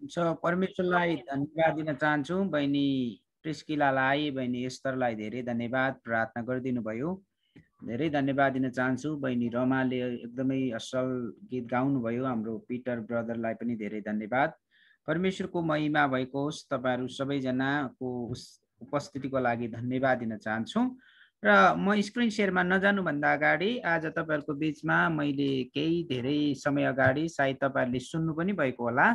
परमेश्वरलाई धन्यवाद दिन चाहन्छु। बहिनी प्रिस्किलालाई, बहिनी एस्तरलाई धेरै धन्यवाद प्रार्थना गरिदिनु भयो। धेरै धन्यवाद दिन चाहन्छु। बहिनी रमाले एकदमै असल गीत गाउनुभयो। हाम्रो पिटर ब्रदरलाई पनि धेरै धन्यवाद। परमेश्वरको महिमा भएको होस्। तपाईँहरू सबैजनाको उपस्थितिको लागि धन्यवाद दिन चाहन्छु। र म स्क्रिन सेयरमा नजानुभन्दा अगाडि आज तपाईँहरूको बिचमा मैले केही धेरै समय अगाडि सायद तपाईँहरूले सुन्नु पनि भएको होला।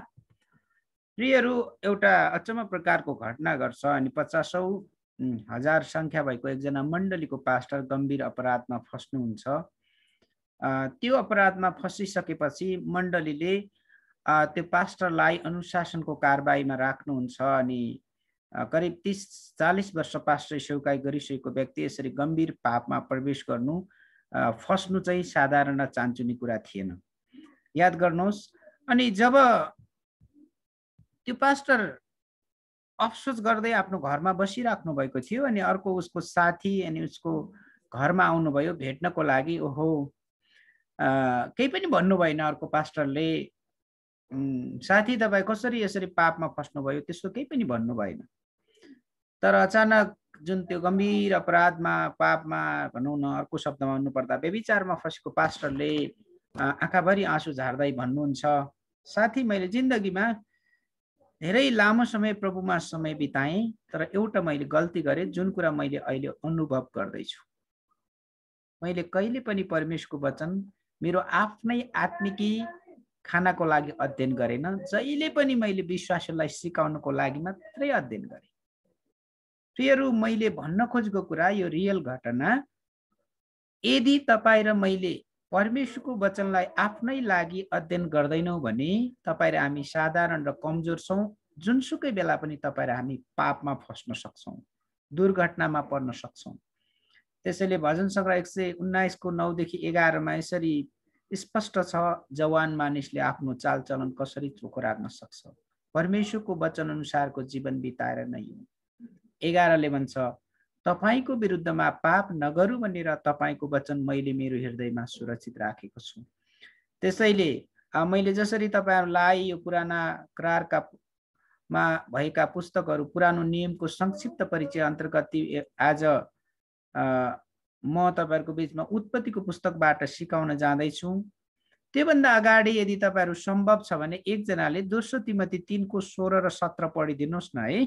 प्रियहरू, एउटा अचम्म प्रकारको घटना गर्छ अनि 50,000 संख्या भएको एकजना मण्डलीको पास्टर गम्भीर अपराधमा फस्नुहुन्छ। त्यो अपराधमा फसिसकेपछि मण्डलीले त्यो पास्टरलाई अनुशासनको कारबाहीमा राख्नुहुन्छ अनि करिब 30-40 वर्ष पास्टर सेवकाई गरिसकेको व्यक्ति यसरी गम्भीर पापमा प्रवेश गर्नु फस्नु चाहिँ साधारण चान्चुने कुरा थिएन। याद गर्नुहोस्। अनि जब त्यो पास्टर अफसोस गर्दै आफ्नो घरमा बसिराख्नु भएको थियो अनि अर्को उसको साथी अनि उसको घरमा आउनुभयो भेट्नको लागि। ओहो, केही पनि भन्नु भएन अर्को पास्टरले। साथी तपाईँ कसरी यसरी पापमा फस्नुभयो त्यस्तो केही पनि भन्नु भएन। तर अचानक जुन त्यो गम्भीर अपराधमा पापमा भनौँ न, अर्को शब्दमा भन्नुपर्दा व्यभिचारमा फसेको पास्टरले आँखाभरि आँसु झार्दै भन्नुहुन्छ, साथी मैले जिन्दगीमा धेरै लामो समय प्रभुमा समय बिताएँ, तर एउटा मैले गल्ती गरेँ जुन कुरा मैले अहिले अनुभव गर्दैछु। मैले कहिले पनि परमेश्वरको वचन मेरो आफ्नै आत्मिकी खानाको लागि अध्ययन गरेन। जहिले पनि मैले विश्वासलाई सिकाउनको लागि मात्रै अध्ययन गरेँ। प्रियहरू, मैले भन्न खोजेको कुरा यो रियल घटना। यदि तपाईँ र मैले परमेश्वरको वचनलाई आफ्नै लागि अध्ययन गर्दैनौँ भने तपाईँ र हामी साधारण र कमजोर छौँ। जुनसुकै बेला पनि तपाईँ र हामी पापमा फस्न सक्छौँ, दुर्घटनामा पर्न सक्छौँ। त्यसैले भजन सङ्ग्रह 119 को 9 देखि 11 यसरी स्पष्ट छ, जवान मानिसले आफ्नो चालचलन कसरी चोखो राख्न सक्छ, परमेश्वरको वचन अनुसारको जीवन बिताएर नै हो। 11 भन्छ, तपाईको विरुद्धमा पाप नगरौँ भनेर तपाईको वचन मैले मेरो हृदयमा सुरक्षित राखेको छु। त्यसैले मैले जसरी तपाईहरुलाई यो पुराना करारका मा भएका पुस्तकहरू, पुरानो नियमको संक्षिप्त परिचय अन्तर्गत आज म तपाईहरुको बीचमा उत्पत्तिको पुस्तकबाट सिकाउन जाँदैछु। त्योभन्दा अगाडि यदि तपाईहरु सम्भव छ भने एकजनाले दोस्रो तिमोथी 3 को 16 र 17 पढिदिनुस् न है।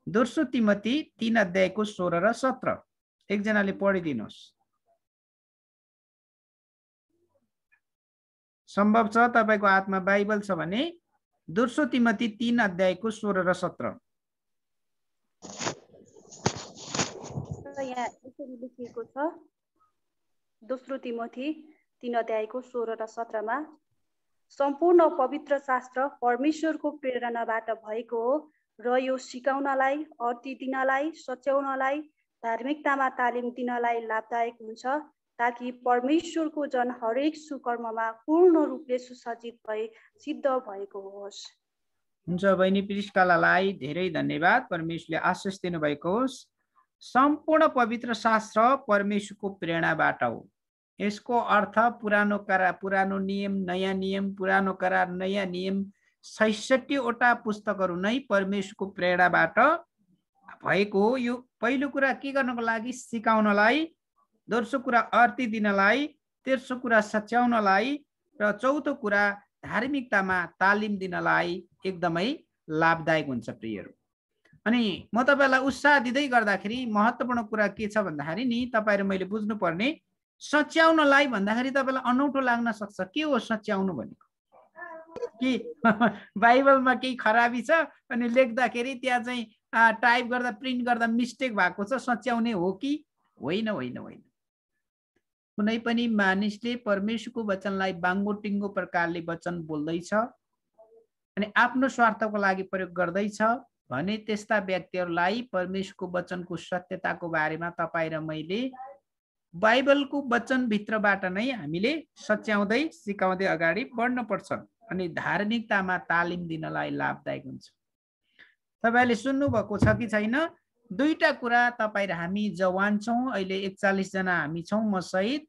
दोस्रो तिमोथी 3 अध्यायको 16 र 17 एकजनाले पढिदिनुस्। सम्भव छ तपाईको हातमा बाइबल छ भने दोस्रो तिमोथी 3 अध्यायको 16 र 17। यहाँ यसरी लेखिएको छ, दोस्रो तिमोथी 3 अध्यायको 16 र 17 मा, सम्पूर्ण पवित्र शास्त्र परमेश्वरको प्रेरणाबाट भएको हो र यो सिकाउनलाई, अर्थी दिनलाई, सच्याउनलाई, धार्मिकतामा तालिम दिनलाई लाभदायक हुन्छ, ताकि परमेश्वरको जन हरेक सुकर्ममा पूर्ण रूपले सुसज्जित भई सिद्ध भएको होस्। हुन्छ बहिनी प्रिस्कालाई धेरै धन्यवाद। परमेश्वरले आशीष दिनुभएको होस्। सम्पूर्ण पवित्र शास्त्र परमेश्वरको प्रेरणाबाट हो। यसको अर्थ पुरानो नियम, नयाँ नियम, पुरानो करार, नयाँ नियम 66 वटा पुस्तकहरू नै परमेश्वरको प्रेरणाबाट भएको हो। यो पहिलो कुरा के गर्नको लागि? सिकाउनलाई, दोस्रो कुरा अर्थी दिनलाई, तेस्रो कुरा सच्याउनलाई र चौथो कुरा धार्मिकतामा तालिम दिनलाई एकदमै लाभदायक हुन्छ प्रियहरू। अनि म तपाईलाई उत्साह दिँदै गर्दाखेरि महत्त्वपूर्ण कुरा के छ भन्दाखेरि नि, तपाईहरु मैले बुझ्नुपर्ने, सच्याउनलाई भन्दाखेरि तपाईलाई अनौठो लाग्न सक्छ। के हो सच्याउनु भनेको? कि बाइबलमा केही खराबी छ अनि लेख्दाखेरि त्यहाँ चाहिँ टाइप गर्दा प्रिन्ट गर्दा मिस्टेक भएको छ, सच्याउने हो कि? होइन होइन होइन। कुनै पनि मानिसले परमेश्वरको वचनलाई बाङ्गोटिङ्गो प्रकारले वचन बोल्दैछ अनि आफ्नो स्वार्थको लागि प्रयोग गर्दैछ भने त्यस्ता व्यक्तिहरूलाई परमेश्वरको वचनको सत्यताको बारेमा तपाईँ र मैले बाइबलको वचनभित्रबाट नै हामीले सच्याउँदै सिकाउँदै अगाडि बढ्न पर्छ अनि धार्मिकतामा तालिम दिनलाई लाभदायक हुन्छ। तपाईले सुन्नुभएको छ कि छैन? दुईटा कुरा तपाईँ र हामी जवान छौँ, अहिले 41 जना हामी छौँ म सहित।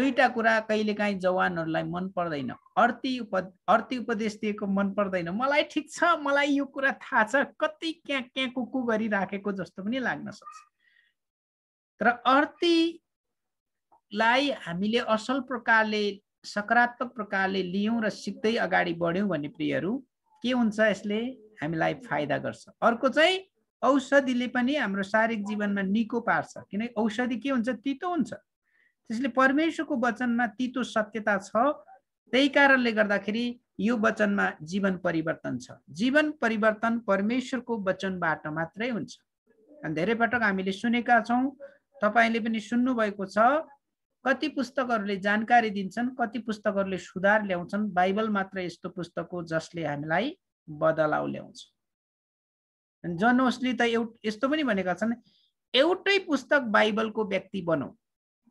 दुईटा कुरा कहिलेकाहीँ जवानहरूलाई मन पर्दैन, अर्थी उपदेश दिएको मन पर्दैन, मलाई ठिक छ, मलाई यो कुरा थाहा छ, कति क्या कुकु गरिराखेको जस्तो पनि लाग्न सक्छ। तर अर्थीलाई हामीले असल प्रकारले सकारात्मक प्रकारले लियौँ र सिक्दै अगाडि बढ्यौँ भने प्रियहरू के हुन्छ, यसले हामीलाई फाइदा गर्छ। अर्को चाहिँ औषधिले पनि हाम्रो शारीरिक जीवनमा निको पार्छ, किनकि औषधि के हुन्छ, तितो हुन्छ। त्यसले परमेश्वरको वचनमा तितो सत्यता छ, त्यही कारणले गर्दाखेरि यो वचनमा जीवन परिवर्तन छ। जीवन परिवर्तन परमेश्वरको वचनबाट मात्रै हुन्छ। अनि धेरै पटक हामीले सुनेका छौँ, तपाईले पनि सुन्नु भएको छ, कति पुस्तकहरूले जानकारी दिन्छन्, कति पुस्तकहरूले सुधार ल्याउँछन्, बाइबल मात्र यस्तो पुस्तक हो जसले हामीलाई बदलाउ ल्याउँछ। जन ओस्ली त यस्तो पनि भनेका छन्, एउटै पुस्तक बाइबलको व्यक्ति बनाऊ।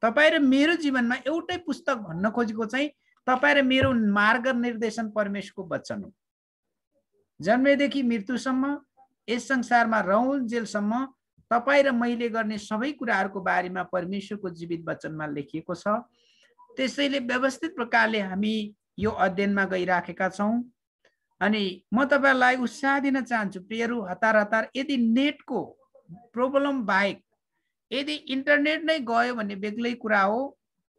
तपाईँ र मेरो जीवनमा एउटै पुस्तक भन्न खोजेको चाहिँ तपाईँ र मेरो मार्ग निर्देशन परमेश्वरको वचन हो। जन्मेदेखि मृत्युसम्म, यस संसारमा रहउन्जेलसम्म तपाईँ र मैले गर्ने सबै कुराहरूको बारेमा परमेश्वरको जीवित वचनमा लेखिएको छ। त्यसैले व्यवस्थित प्रकारले हामी यो अध्ययनमा गइराखेका छौँ। अनि म तपाईलाई उत्साह दिन चाहन्छु प्रियहरू, हतार यदि नेटको प्रब्लम बाहेक यदि इन्टरनेट नै गयो भने बेग्लै कुरा हो।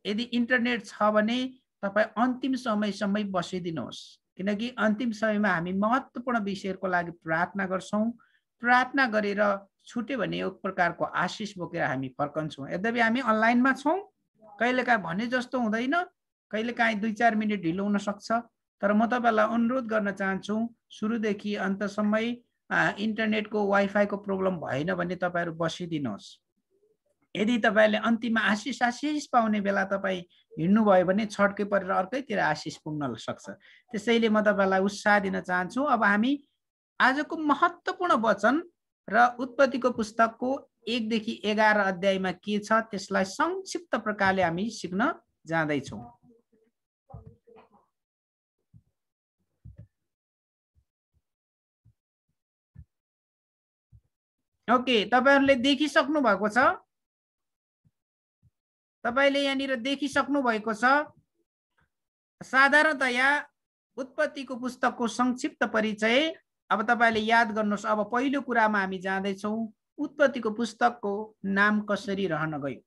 यदि इन्टरनेट छ भने तपाईँ अन्तिम समयसम्म बसिदिनुहोस्, किनकि अन्तिम समयमा हामी महत्त्वपूर्ण विषयहरूको लागि प्रार्थना गर्छौँ। प्रार्थना गरेर छुट्यो भने एक प्रकारको आशिष बोकेर हामी फर्कन्छौँ। यद्यपि हामी अनलाइनमा छौँ, कहिलेकाहीँ भने जस्तो हुँदैन, कहिलेकाहीँ 2-4 मिनट ढिलो हुन सक्छ। तर म तपाईलाई अनुरोध गर्न चाहन्छु, सुरुदेखि अन्तसम्म इन्टरनेटको वाइफाईको प्रब्लम भएन भने तपाईहरू बसिदिनुहोस्। यदि तपाईले अन्तिममा आशिष पाउने बेला तपाईँ हिँड्नुभयो भने छड्के परेर अर्कैतिर आशिष पुग्न सक्छ। त्यसैले म तपाईलाई उत्साह दिन चाहन्छु। अब हामी आजको महत्त्वपूर्ण वचन र उत्पत्तिको पुस्तकको 1 देखि 11 अध्यायमा के छ त्यसलाई संक्षिप्त प्रकारले हामी सिक्न जाँदैछौँ। ओके, तपाईहरुले देखिसक्नु भएको छ? तपाईले यहाँनिर देखिसक्नु भएको छ? साधारणतया उत्पत्तिको पुस्तकको संक्षिप्त परिचय अब तपाईले याद गर्नुहोस्। अब पहिलो कुरामा हामी जाँदैछौँ, उत्पत्तिको पुस्तकको नाम कसरी रहन गयो।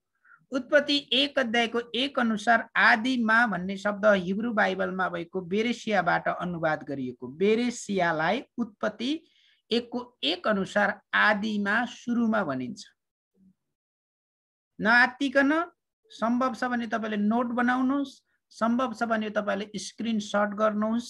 उत्पत्ति 1 अध्यायको 1 अनुसार आदिमा भन्ने शब्द हिब्रू बाइबलमा भएको बेरेसियाबाट अनुवाद गरिएको। बेरेसियालाई उत्पत्ति 1 को 1 अनुसार आदिमा, सुरुमा भनिन्छ। नआत्तिकन सम्भव छ भने तपाईले नोट बनाउनुहोस्, सम्भव छ भने तपाईले स्क्रिनशट गर्नुहोस्।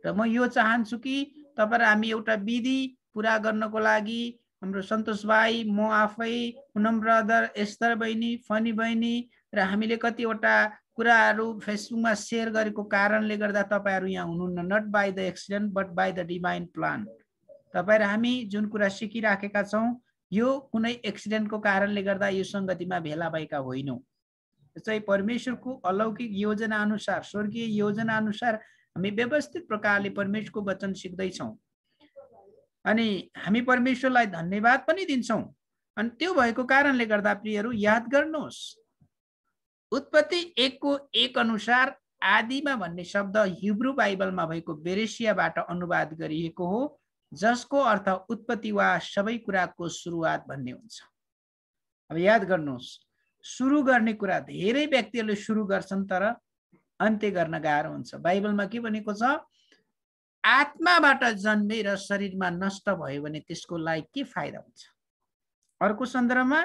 र म यो चाहन्छु कि तपाईहरु हामी एउटा विधि पूरा गर्नको लागि हाम्रो सन्तोष भाइ, म आफै, पुनम ब्रदर, एस्तर बहिनी, फनी बहिनी र हामीले कतिवटा कुराहरू फेसबुकमा शेयर गरेको कारणले गर्दा तपाईहरु यहाँ हुनुहुन्न। Not by the accident but by the divine plan. तपाईहरु हामी जुन कुरा सिकिराखेका छौं यो कुनै एक्सिडेन्टको कारणले गर्दा यो संगतिमा भेला भएका होइनौं। यो चाहिँ परमेश्वरको अलौकिक योजना अनुसार, स्वर्गीय योजना अनुसार हामी व्यवस्थित प्रकारले परमेश्वरको वचन सिक्दै छौं। अनि हामी परमेश्वरलाई धन्यवाद पनि दिन्छौं। अनि त्यो भएको कारणले गर्दा प्रियहरू याद गर्नुहोस्, उत्पत्ति 1 को 1 अनुसार आदिमा भन्ने शब्द हिब्रू बाइबलमा भएको बेरेसियाबाट अनुवाद गरिएको हो, जसको अर्थ उत्पत्ति वा सबै कुराको सुरुवात भन्ने हुन्छ। अब याद गर्नुहोस्, सुरु गर्ने कुरा धेरै व्यक्तिहरूले सुरु गर्छन् तर अन्त्य गर्न गाह्रो हुन्छ। बाइबलमा के भनेको छ, आत्माबाट जन्मेर शरीरमा नष्ट भयो भने त्यसको लागि के फाइदा हुन्छ। अर्को सन्दर्भमा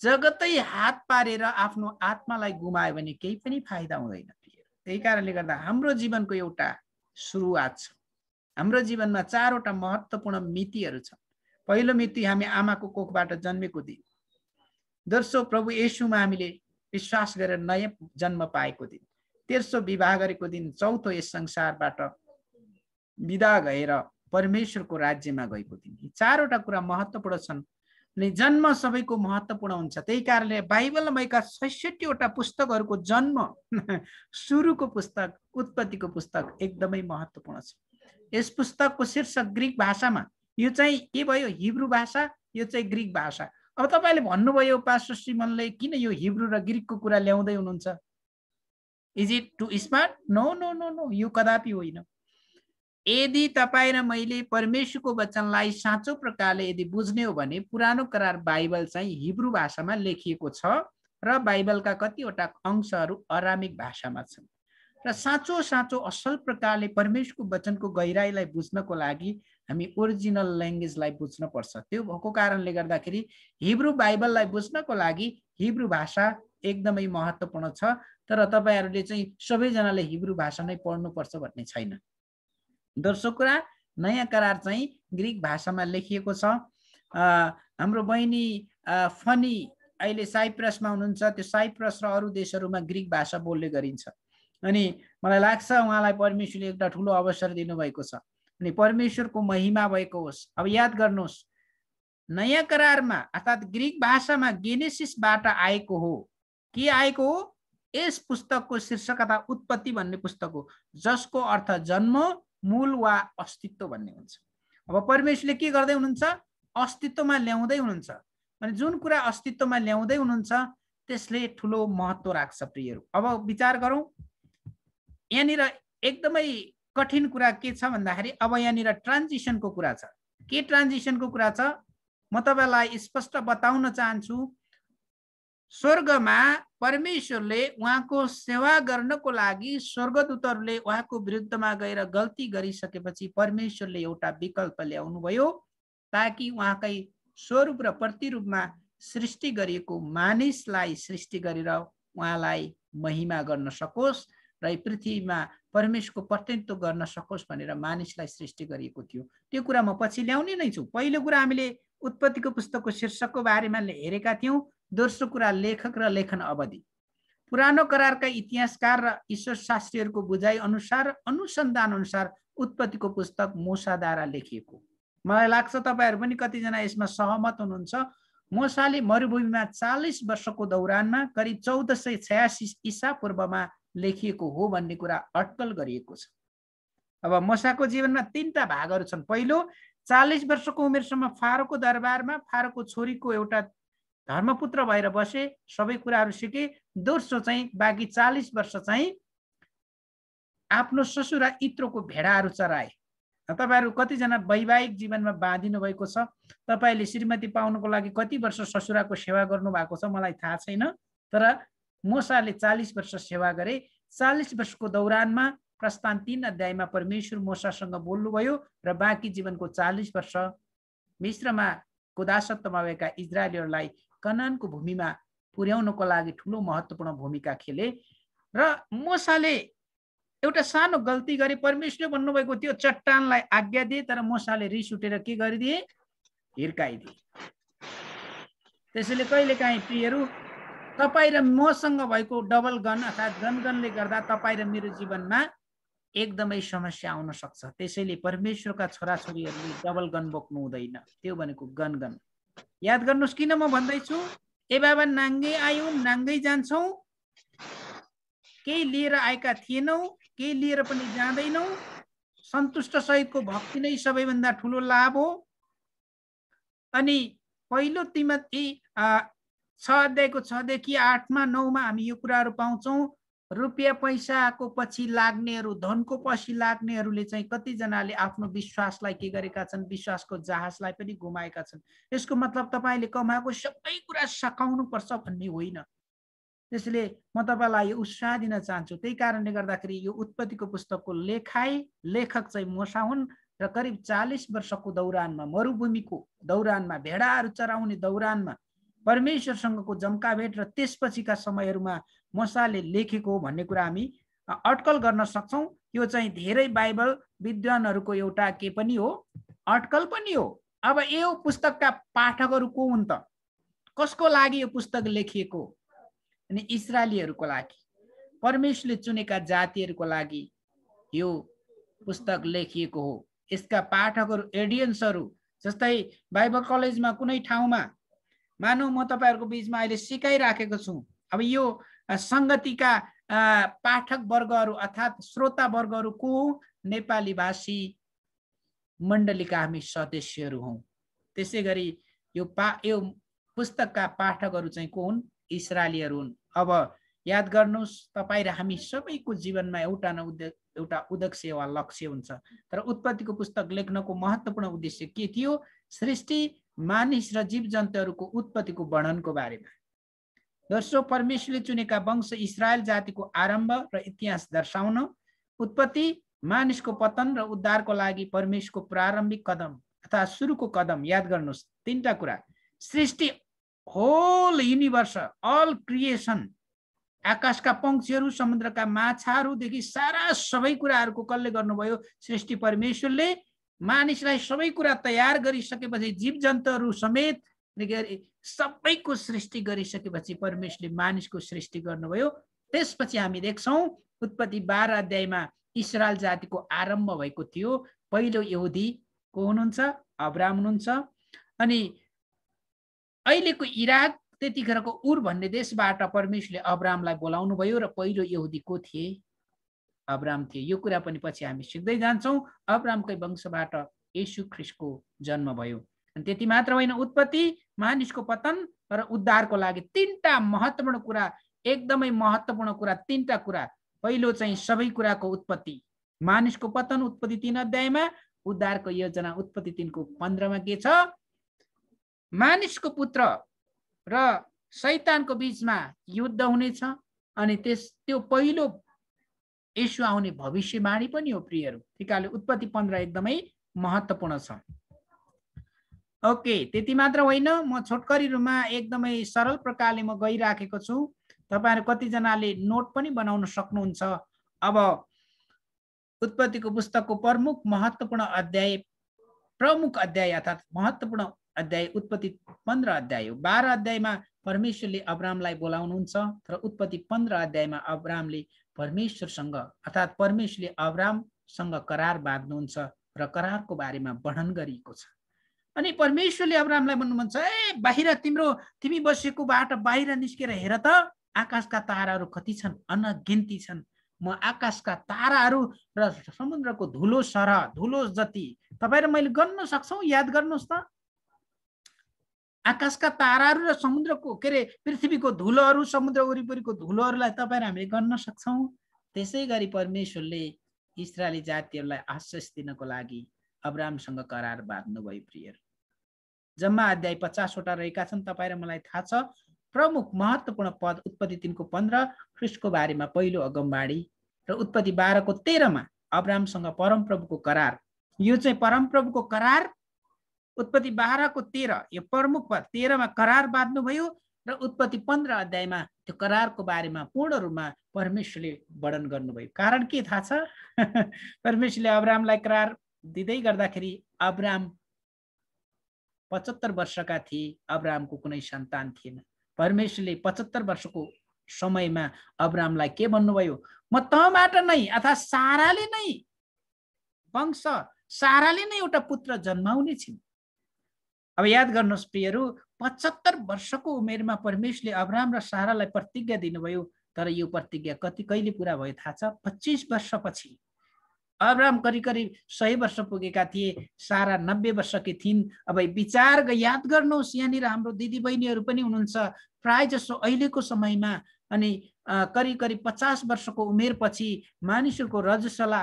जगतै हात पारेर आफ्नो आत्मालाई गुमायो भने केही पनि फाइदा हुँदैन। त्यही कारणले गर्दा हाम्रो जीवनको एउटा सुरुवात छ। हाम्रो जीवनमा 4 वटा महत्त्वपूर्ण मितिहरू छन्। पहिलो मिति हामी आमाको कोखबाट जन्मेको दिन, दोस्रो प्रभु येशूमा हामीले विश्वास गरेर नयाँ जन्म पाएको दिन, तेस्रो विवाह गरेको दिन, चौथो यस संसारबाट विदा गएर परमेश्वरको राज्यमा गएको दिन। यी 4 वटा कुरा महत्त्वपूर्ण छन्। अनि जन्म सबैको महत्त्वपूर्ण हुन्छ। त्यही कारणले बाइबलमा भएका 66 वटा पुस्तकहरूको जन्म सुरुको पुस्तक उत्पत्तिको पुस्तक एकदमै महत्त्वपूर्ण छ। यस पुस्तकको शीर्षक ग्रीक भाषामा, यो चाहिँ के भयो, हिब्रू भाषा, यो चाहिँ ग्रीक भाषा। अब तपाईले भन्नुभयो पास्टर श्रीमनले किन यो हिब्रू र ग्रीकको कुरा ल्याउँदै हुनुहुन्छ? Is it too smart? No no no no, यो कदापि होइन। यदि तपाईँ र मैले परमेश्वरको वचनलाई साँचो प्रकारले यदि बुझ्ने हो भने पुरानो करार बाइबल चाहिँ हिब्रू भाषामा लेखिएको छ र बाइबलका कतिवटा अंशहरू अरामिक भाषामा छन् र साँचो साँचो असल प्रकारले परमेश्वरको वचनको गहिराईलाई बुझ्नको लागि हामी ओरिजिनल ल्याङ्ग्वेजलाई बुझ्न पर्छ। त्यो भएको कारणले गर्दाखेरि हिब्रू बाइबललाई बुझ्नको लागि हिब्रू भाषा एकदमै महत्त्वपूर्ण छ। तर तपाईहरूले चाहिँ सबैजनाले हिब्रू भाषा नै पढ्नुपर्छ भन्ने छैन। दोस्रो कुरा, नयाँ करार चाहिँ ग्रीक भाषामा लेखिएको छ। हाम्रो बहिनी फनी अहिले साइप्रसमा हुनुहुन्छ। त्यो साइप्रस र अरू देशहरूमा ग्रीक भाषा बोल्ने गरिन्छ। अनि मलाई लाग्छ उहाँलाई परमेश्वरले एउटा ठुलो अवसर दिनुभएको छ। अनि परमेश्वरको महिमा भएको होस्। अब याद गर्नुहोस्, नयाँ करारमा अर्थात् ग्रीक भाषामा गेनेसिसबाट आएको हो। के आएको हो? यस पुस्तकको शीर्षक अथवा उत्पत्ति भन्ने पुस्तक हो, जसको अर्थ जन्म, मूल वा अस्तित्व भन्ने हुन्छ। अब परमेश्वरले के गर्दै हुनुहुन्छ? अस्तित्वमा ल्याउँदै हुनुहुन्छ। अनि जुन कुरा अस्तित्वमा ल्याउँदै हुनुहुन्छ त्यसले ठुलो महत्त्व राख्छ प्रियहरू। अब विचार गरौँ, यहाँनिर एकदमै कठिन कुरा के छ भन्दाखेरि अब यहाँनिर ट्रान्जिसनको कुरा छ। के ट्रान्जिसनको कुरा छ? म तपाईलाई स्पष्ट बताउन चाहन्छु। स्वर्गमा परमेश्वरले उहाँको सेवा गर्नको लागि स्वर्गदूतहरूले उहाँको विरुद्धमा गएर गल्ती गरिसकेपछि परमेश्वरले एउटा विकल्प ल्याउनु भयो ताकि उहाँकै स्वरूप र प्रतिरूपमा सृष्टि गरिएको मानिसलाई सृष्टि गरेर उहाँलाई महिमा गर्न सकोस् र पृथ्वीमा परमेश्वरको प्रतिनिधित्व गर्न सकोस् भनेर मानिसलाई सृष्टि गरिएको थियो। त्यो कुरा म पछि ल्याउने नै छु। पहिलो कुरा हामीले उत्पत्तिको पुस्तकको शीर्षकको बारेमा हेरेका थियौँ। दोस्रो कुरा लेखक र लेखन अवधि। पुरानो करारका इतिहासकार र ईश्वर शास्त्रीहरूको बुझाइ अनुसार अनुसन्धान अनुसार उत्पत्तिको पुस्तक मूसाद्वारा लेखिएको। मलाई लाग्छ तपाईहरू पनि कतिजना यसमा सहमत हुनुहुन्छ। मूसाले मरुभूमिमा 40 वर्षको दौरानमा करिब 1486 ईसा पूर्वमा लेखिएको हो भन्ने कुरा अटकल गरिएको छ। अब मूसाको जीवनमा 3टा भागहरू छन्। पहिलो, 40 वर्षको उमेरसम्म फारोको दरबारमा फारोको छोरीको एउटा धर्मपुत्र भएर बसे, सबै कुराहरू सिके। दोस्रो चाहिँ बाँकी 40 वर्ष चाहिँ आफ्नो ससुरा इत्रोको भेडाहरू चराए। तपाईहरू कतिजना वैवाहिक जीवनमा बाँधिनु भएको छ? तपाईले श्रीमती पाउनको लागि कति वर्ष ससुराको सेवा गर्नु भएको छ मलाई थाहा छैन, तर मूसाले 40 वर्ष सेवा गरे। 40 वर्षको दौरानमा प्रस्थान 3 अध्यायमा परमेश्वर मूसासँग बोल्नुभयो र बाँकी जीवनको 40 वर्ष मिस्रमा दासत्वमा भएका इजरायलीहरूलाई कनानको भूमिमा पुर्याउनको लागि ठुलो महत्त्वपूर्ण भूमिका खेले। र मूसाले एउटा सानो गल्ती गरे। परमेश्वरले भन्नुभएको थियो चट्टानलाई आज्ञा दिए, तर मूसाले रिस उठेर के गरिदिए? हिर्काइदिए। त्यसैले कहिलेकाहीँ प्रियहरू, तपाईँ र मसँग भएको डबल गन अर्थात् गनगनले गर्दा तपाईँ र मेरो जीवनमा एकदमै समस्या आउन सक्छ। त्यसैले परमेश्वरका छोराछोरीहरूले डबल गन बोक्नु हुँदैन। त्यो भनेको गनगन। याद गर्नुहोस् किन म भन्दैछु? ए बाबा नाङ्गे आयौँ नाङ्गै जान्छौँ, केही लिएर आएका थिएनौँ, केही लिएर पनि जाँदैनौँ। सन्तुष्ट सहितको भक्ति नै सबैभन्दा ठुलो लाभ हो। अनि पहिलो तिमोथी 6 अध्यायको 6 देखि 8 मा 9 मा हामी यो कुराहरू पाउँछौँ। रुपियाँ पैसाको पछि लाग्नेहरू, धनको पछि लाग्नेहरूले चाहिँ कतिजनाले आफ्नो विश्वासलाई के गरेका छन्? विश्वासको जहाजलाई पनि गुमाएका छन्। यसको मतलब तपाईँले कमाएको सबै कुरा सकाउनु पर्छ भन्ने होइन। त्यसैले म तपाईलाई यो उत्साह दिन चाहन्छु। त्यही कारणले गर्दाखेरि यो उत्पत्तिको पुस्तकको लेखक चाहिँ मूसा हुन् र करिब 40 वर्षको दौरानमा, मरुभूमिको दौरानमा, भेडाहरू चराउने दौरानमा परमेश्वरसँगको जम्का भेट र त्यसपछिका समयहरूमा मूसाले लेखेको हो भन्ने कुरा हामी अटकल गर्न सक्छौँ। यो चाहिँ धेरै बाइबल विद्वानहरूको एउटा के पनि हो? अटकल पनि हो। अब यो पुस्तकका पाठकहरू को हुन् त? कसको लागि यो पुस्तक लेखिएको? अनि इस्राएलीहरूको लागि, परमेश्वरले चुनेका जातिहरूको लागि यो पुस्तक लेखिएको हो। यसका पाठकहरू एडियन्सहरू, जस्तै बाइबल कलेजमा कुनै ठाउँमा मानौ म तपाईहरुको बीचमा अहिले सिकाइराखेको छु। अब यो संगतिका पाठक वर्गहरू अर्थात् श्रोता वर्गहरू को? नेपाली भाषी मण्डलीका हामी सदस्यहरू हौं। त्यसैगरी यो पुस्तकका पाठकहरू चाहिँ को हुन्? इस्राएलीहरू हुन्। अब याद गर्नुहोस्, तपाईँ र हामी सबैको जीवनमा एउटा न एउटा उद्देश्य वा लक्ष्य हुन्छ। तर उत्पत्तिको पुस्तक लेख्नको महत्त्वपूर्ण उद्देश्य के थियो? सृष्टि, मानिस र जीव जन्तुहरूको उत्पत्तिको वर्णनको बारेमा। दोस्रो, परमेश्वरले चुनेका वंश इस्रायल जातिको आरम्भ र इतिहास दर्शाउन। उत्पत्ति, मानिसको पतन र उद्धारको लागि परमेश्वरको प्रारम्भिक कदम अथवा सुरुको कदम। याद गर्नुहोस्, तीनटा कुरा। सृष्टि, होल युनिभर्स, अल क्रिएसन, आकाशका पंक्षीहरू, समुद्रका माछाहरूदेखि सारा सबै कुराहरूको कसले गर्नुभयो? सृष्टि परमेश्वरले। मानिसलाई सबै कुरा तयार गरिसकेपछि, जीव जन्तुहरू समेत सबैको सृष्टि गरिसकेपछि परमेश्वरले मानिसको सृष्टि गर्नुभयो। त्यसपछि हामी देख्छौँ उत्पत्ति 12 अध्यायमा इस्रायल जातिको आरम्भ भएको थियो। पहिलो यहुदी को हुनुहुन्छ? अब्राम हुनुहुन्छ। अनि अहिलेको इराक, त्यतिखेरको उर भन्ने देशबाट परमेश्वरले अब्रामलाई बोलाउनु भयो र पहिलो यहुदी को थिए? अब्राम थिए। यो कुरा पनि पछि हामी सिक्दै जान्छौँ। अब्रामकै वंशबाट येशू ख्रीष्टको जन्म भयो। अनि त्यति मात्र होइन, उत्पत्ति, मानिसको पतन र उद्धारको लागि तीनटा महत्त्वपूर्ण कुरा, एकदमै महत्त्वपूर्ण कुरा, तीनटा कुरा। पहिलो चाहिँ सबै कुराको उत्पत्ति, मानिसको पतन उत्पत्ति 3 अध्यायमा, उद्धारको योजना उत्पत्ति 3:15 मा के छ? मानिसको पुत्र र शैतानको बीचमा युद्ध हुनेछ। अनि त्यो पहिलो येशू आउने भविष्यवाणी पनि हो प्रियहरू। त्यही कारणले उत्पत्ति 15 एकदमै महत्त्वपूर्ण छ। ओके, त्यति मात्र होइन, म छोटकरी रूपमा एकदमै सरल प्रकारले म गइराखेको छु। तपाईहरु कतिजनाले नोट पनि बनाउन सक्नुहुन्छ। अब उत्पत्तिको पुस्तकको प्रमुख अध्याय अर्थात् महत्त्वपूर्ण अध्याय उत्पत्ति 15 अध्याय हो। 12 अध्यायमा परमेश्वरले अब्रामलाई बोलाउनुहुन्छ र उत्पत्ति 15 अध्यायमा अब्रामले परमेश्वरसँग अर्थात् परमेश्वरले अब्रामसँग करार बाँध्नुहुन्छ र करारको बारेमा वर्णन गरिएको छ। अनि परमेश्वरले अब्रामलाई भन्नुहुन्छ, ए बाहिर तिमी बसेको बाट बाहिर निस्केर हेर त, आकाशका ताराहरू कति छन्, अनगिन्ती छन्। म आकाशका ताराहरू र समुद्रको धुलो जति तपाईँ र मैले गन्न सक्छौँ। याद गर्नुहोस् त, आकाशका ताराहरू र समुद्रको पृथ्वीको धुलोहरू, समुद्र वरिपरिको धुलोहरूलाई तपाईँ र हामीले गर्न सक्छौँ। त्यसै गरी परमेश्वरले इस्रायली जातिहरूलाई आशिष दिनको लागि अब्रामसँग करार बाँध्नुभयो प्रियहरू। जम्मा अध्याय 50 वटा रहेका छन्। तपाईँ र मलाई थाहा छ। प्रमुख महत्त्वपूर्ण पद उत्पत्ति 3:15 ख्रीष्टको बारेमा पहिलो अगमबाडी र उत्पत्ति 12:13 मा अब्रामसँग परमप्रभुको करार। यो चाहिँ परमप्रभुको करार। उत्पत्ति 12:13 यो प्रमुख पद, 13 मा करार बाँध्नुभयो र उत्पत्ति 15 अध्यायमा त्यो करारको बारेमा पूर्ण रूपमा परमेश्वरले वर्णन गर्नुभयो। कारण के थाहा छ? परमेश्वरले अब्रामलाई करार दिँदै गर्दाखेरि अब्राम 75 वर्षका थिए। अब्रामको कुनै सन्तान थिएन। परमेश्वरले 75 वर्षको समयमा अब्रामलाई के भन्नुभयो? म तँबाट नै अर्थात् साराले नै वंश, साराले नै एउटा पुत्र जन्माउने छिन्। अब याद गर्नुहोस् प्रियहरू, 75 वर्षको उमेरमा परमेश्वरले अब्राम र सारालाई प्रतिज्ञा दिनुभयो। तर यो प्रतिज्ञा कहिले पुरा भयो थाहा छ? 25 वर्षपछि। अब्राम करिब 100 वर्ष पुगेका थिए, सारा 90 वर्षकी थिइन्। अब विचार याद गर्नुहोस्, यहाँनिर हाम्रो दिदीबहिनीहरू पनि हुनुहुन्छ। प्राय जसो अहिलेको समयमा अनि करिब 50 वर्षको उमेरपछि मानिसहरूको रजस्वला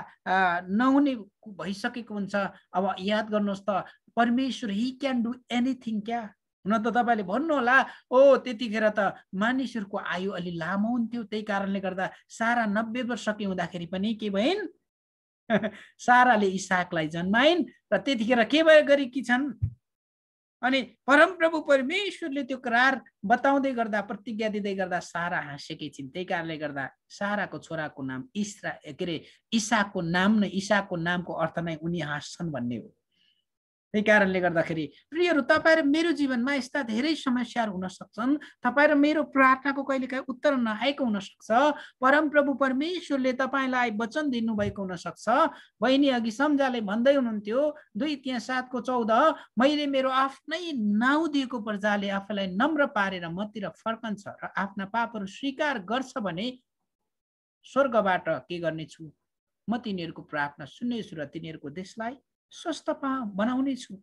नहुने भइसकेको हुन्छ। अब याद गर्नुहोस् त, परमेश्वर ही क्यान डु एनिथिङ क्या। हुन त तपाईँले भन्नुहोला, ओ त्यतिखेर त मानिसहरूको आयु अलि लामो हुन्थ्यो, त्यही कारणले गर्दा सारा 90 वर्षकी हुँदाखेरि पनि के भइन्? साराले इसाकलाई जन्माइन् र त्यतिखेर के गरेकी छन्? अनि परमप्रभु परमेश्वरले त्यो करार बताउँदै गर्दा, प्रतिज्ञा दिँदै गर्दा सारा हाँसेकी छिन्। त्यही कारणले गर्दा साराको छोराको नाम इसाकको नामको अर्थ नै उनी हाँस्छन् भन्ने हो। त्यही कारणले गर्दाखेरि प्रियहरू, तपाईँ र मेरो जीवनमा यस्ता धेरै समस्याहरू हुन सक्छन्। तपाईँ र मेरो प्रार्थनाको कहिलेकाहीँ उत्तर नआएको हुन सक्छ। परमप्रभु परमेश्वरले तपाईँलाई वचन दिनुभएको हुन सक्छ। बहिनी अघि सम्झाले भन्दै हुनुहुन्थ्यो 2 इतिहास 7:14, मैले मेरो आफ्नै नाउँ दिएको प्रजाले आफूलाई नम्र पारेर मतिर फर्कन्छ र आफ्ना पापहरू स्वीकार गर्छ भने स्वर्गबाट के गर्नेछु? म तिनीहरूको प्रार्थना सुन्नेछु र तिनीहरूको देशलाई स्वस्थ बनाउने छु।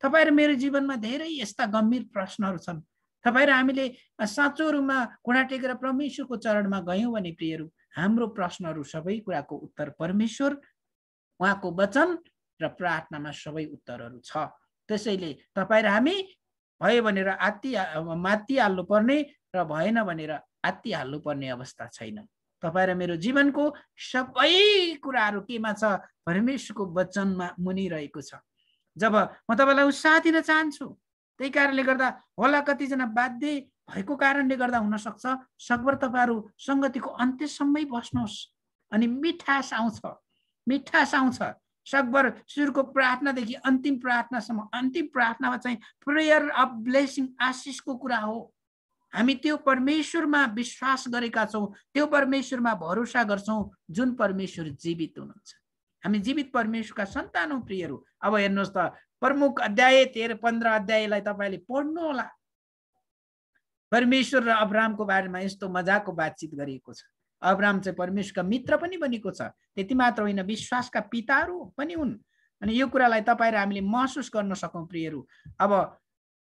तपाईँ र मेरो जीवनमा धेरै यस्ता गम्भीर प्रश्नहरू छन्। तपाईँ र हामीले साँचो रूपमा घुँडा टेकेर परमेश्वरको चरणमा गयौँ भने प्रियहरू, हाम्रो प्रश्नहरू सबै कुराको उत्तर परमेश्वर, उहाँको वचन र प्रार्थनामा सबै उत्तरहरू छ। त्यसैले तपाईँ र हामी भयो भनेर मात्तिहाल्नु पर्ने र भएन भनेर आत्तिहाल्नु पर्ने अवस्था छैन। तपाईँ र मेरो जीवनको सबै कुराहरू केमा छ? परमेश्वरको वचनमा मुनिरहेको छ। जब म तपाईँलाई उत्साह दिन चाहन्छु, त्यही कारणले गर्दा होला कतिजना बाध्य भएको कारणले गर्दा हुनसक्छ सकभर तपाईँहरू सङ्गतिको अन्त्यसम्मै बस्नुहोस् अनि मिठास आउँछ। सकभर सुरुको प्रार्थनादेखि अन्तिम प्रार्थनासम्म, अन्तिम प्रार्थनामा चाहिँ प्रेयर अफ ब्लेसिङ, आशिषको कुरा हो। हामी त्यो परमेश्वरमा विश्वास गरेका छौँ, त्यो परमेश्वरमा भरोसा गर्छौँ जुन परमेश्वर जीवित हुनुहुन्छ। हामी जीवित परमेश्वरका सन्तान हौँ प्रियहरू। अब हेर्नुहोस् त, प्रमुख अध्याय 13-15 अध्यायलाई तपाईँले पढ्नु होला। परमेश्वर र अब्राहमको बारेमा यस्तो मजाको बातचित गरिएको छ। अब्राहम चाहिँ परमेश्वरका मित्र पनि बनेको छ। त्यति मात्र होइन, विश्वासका पिताहरू पनि हुन्। अनि यो कुरालाई तपाईँ र हामीले महसुस गर्न सकौँ प्रियहरू। अब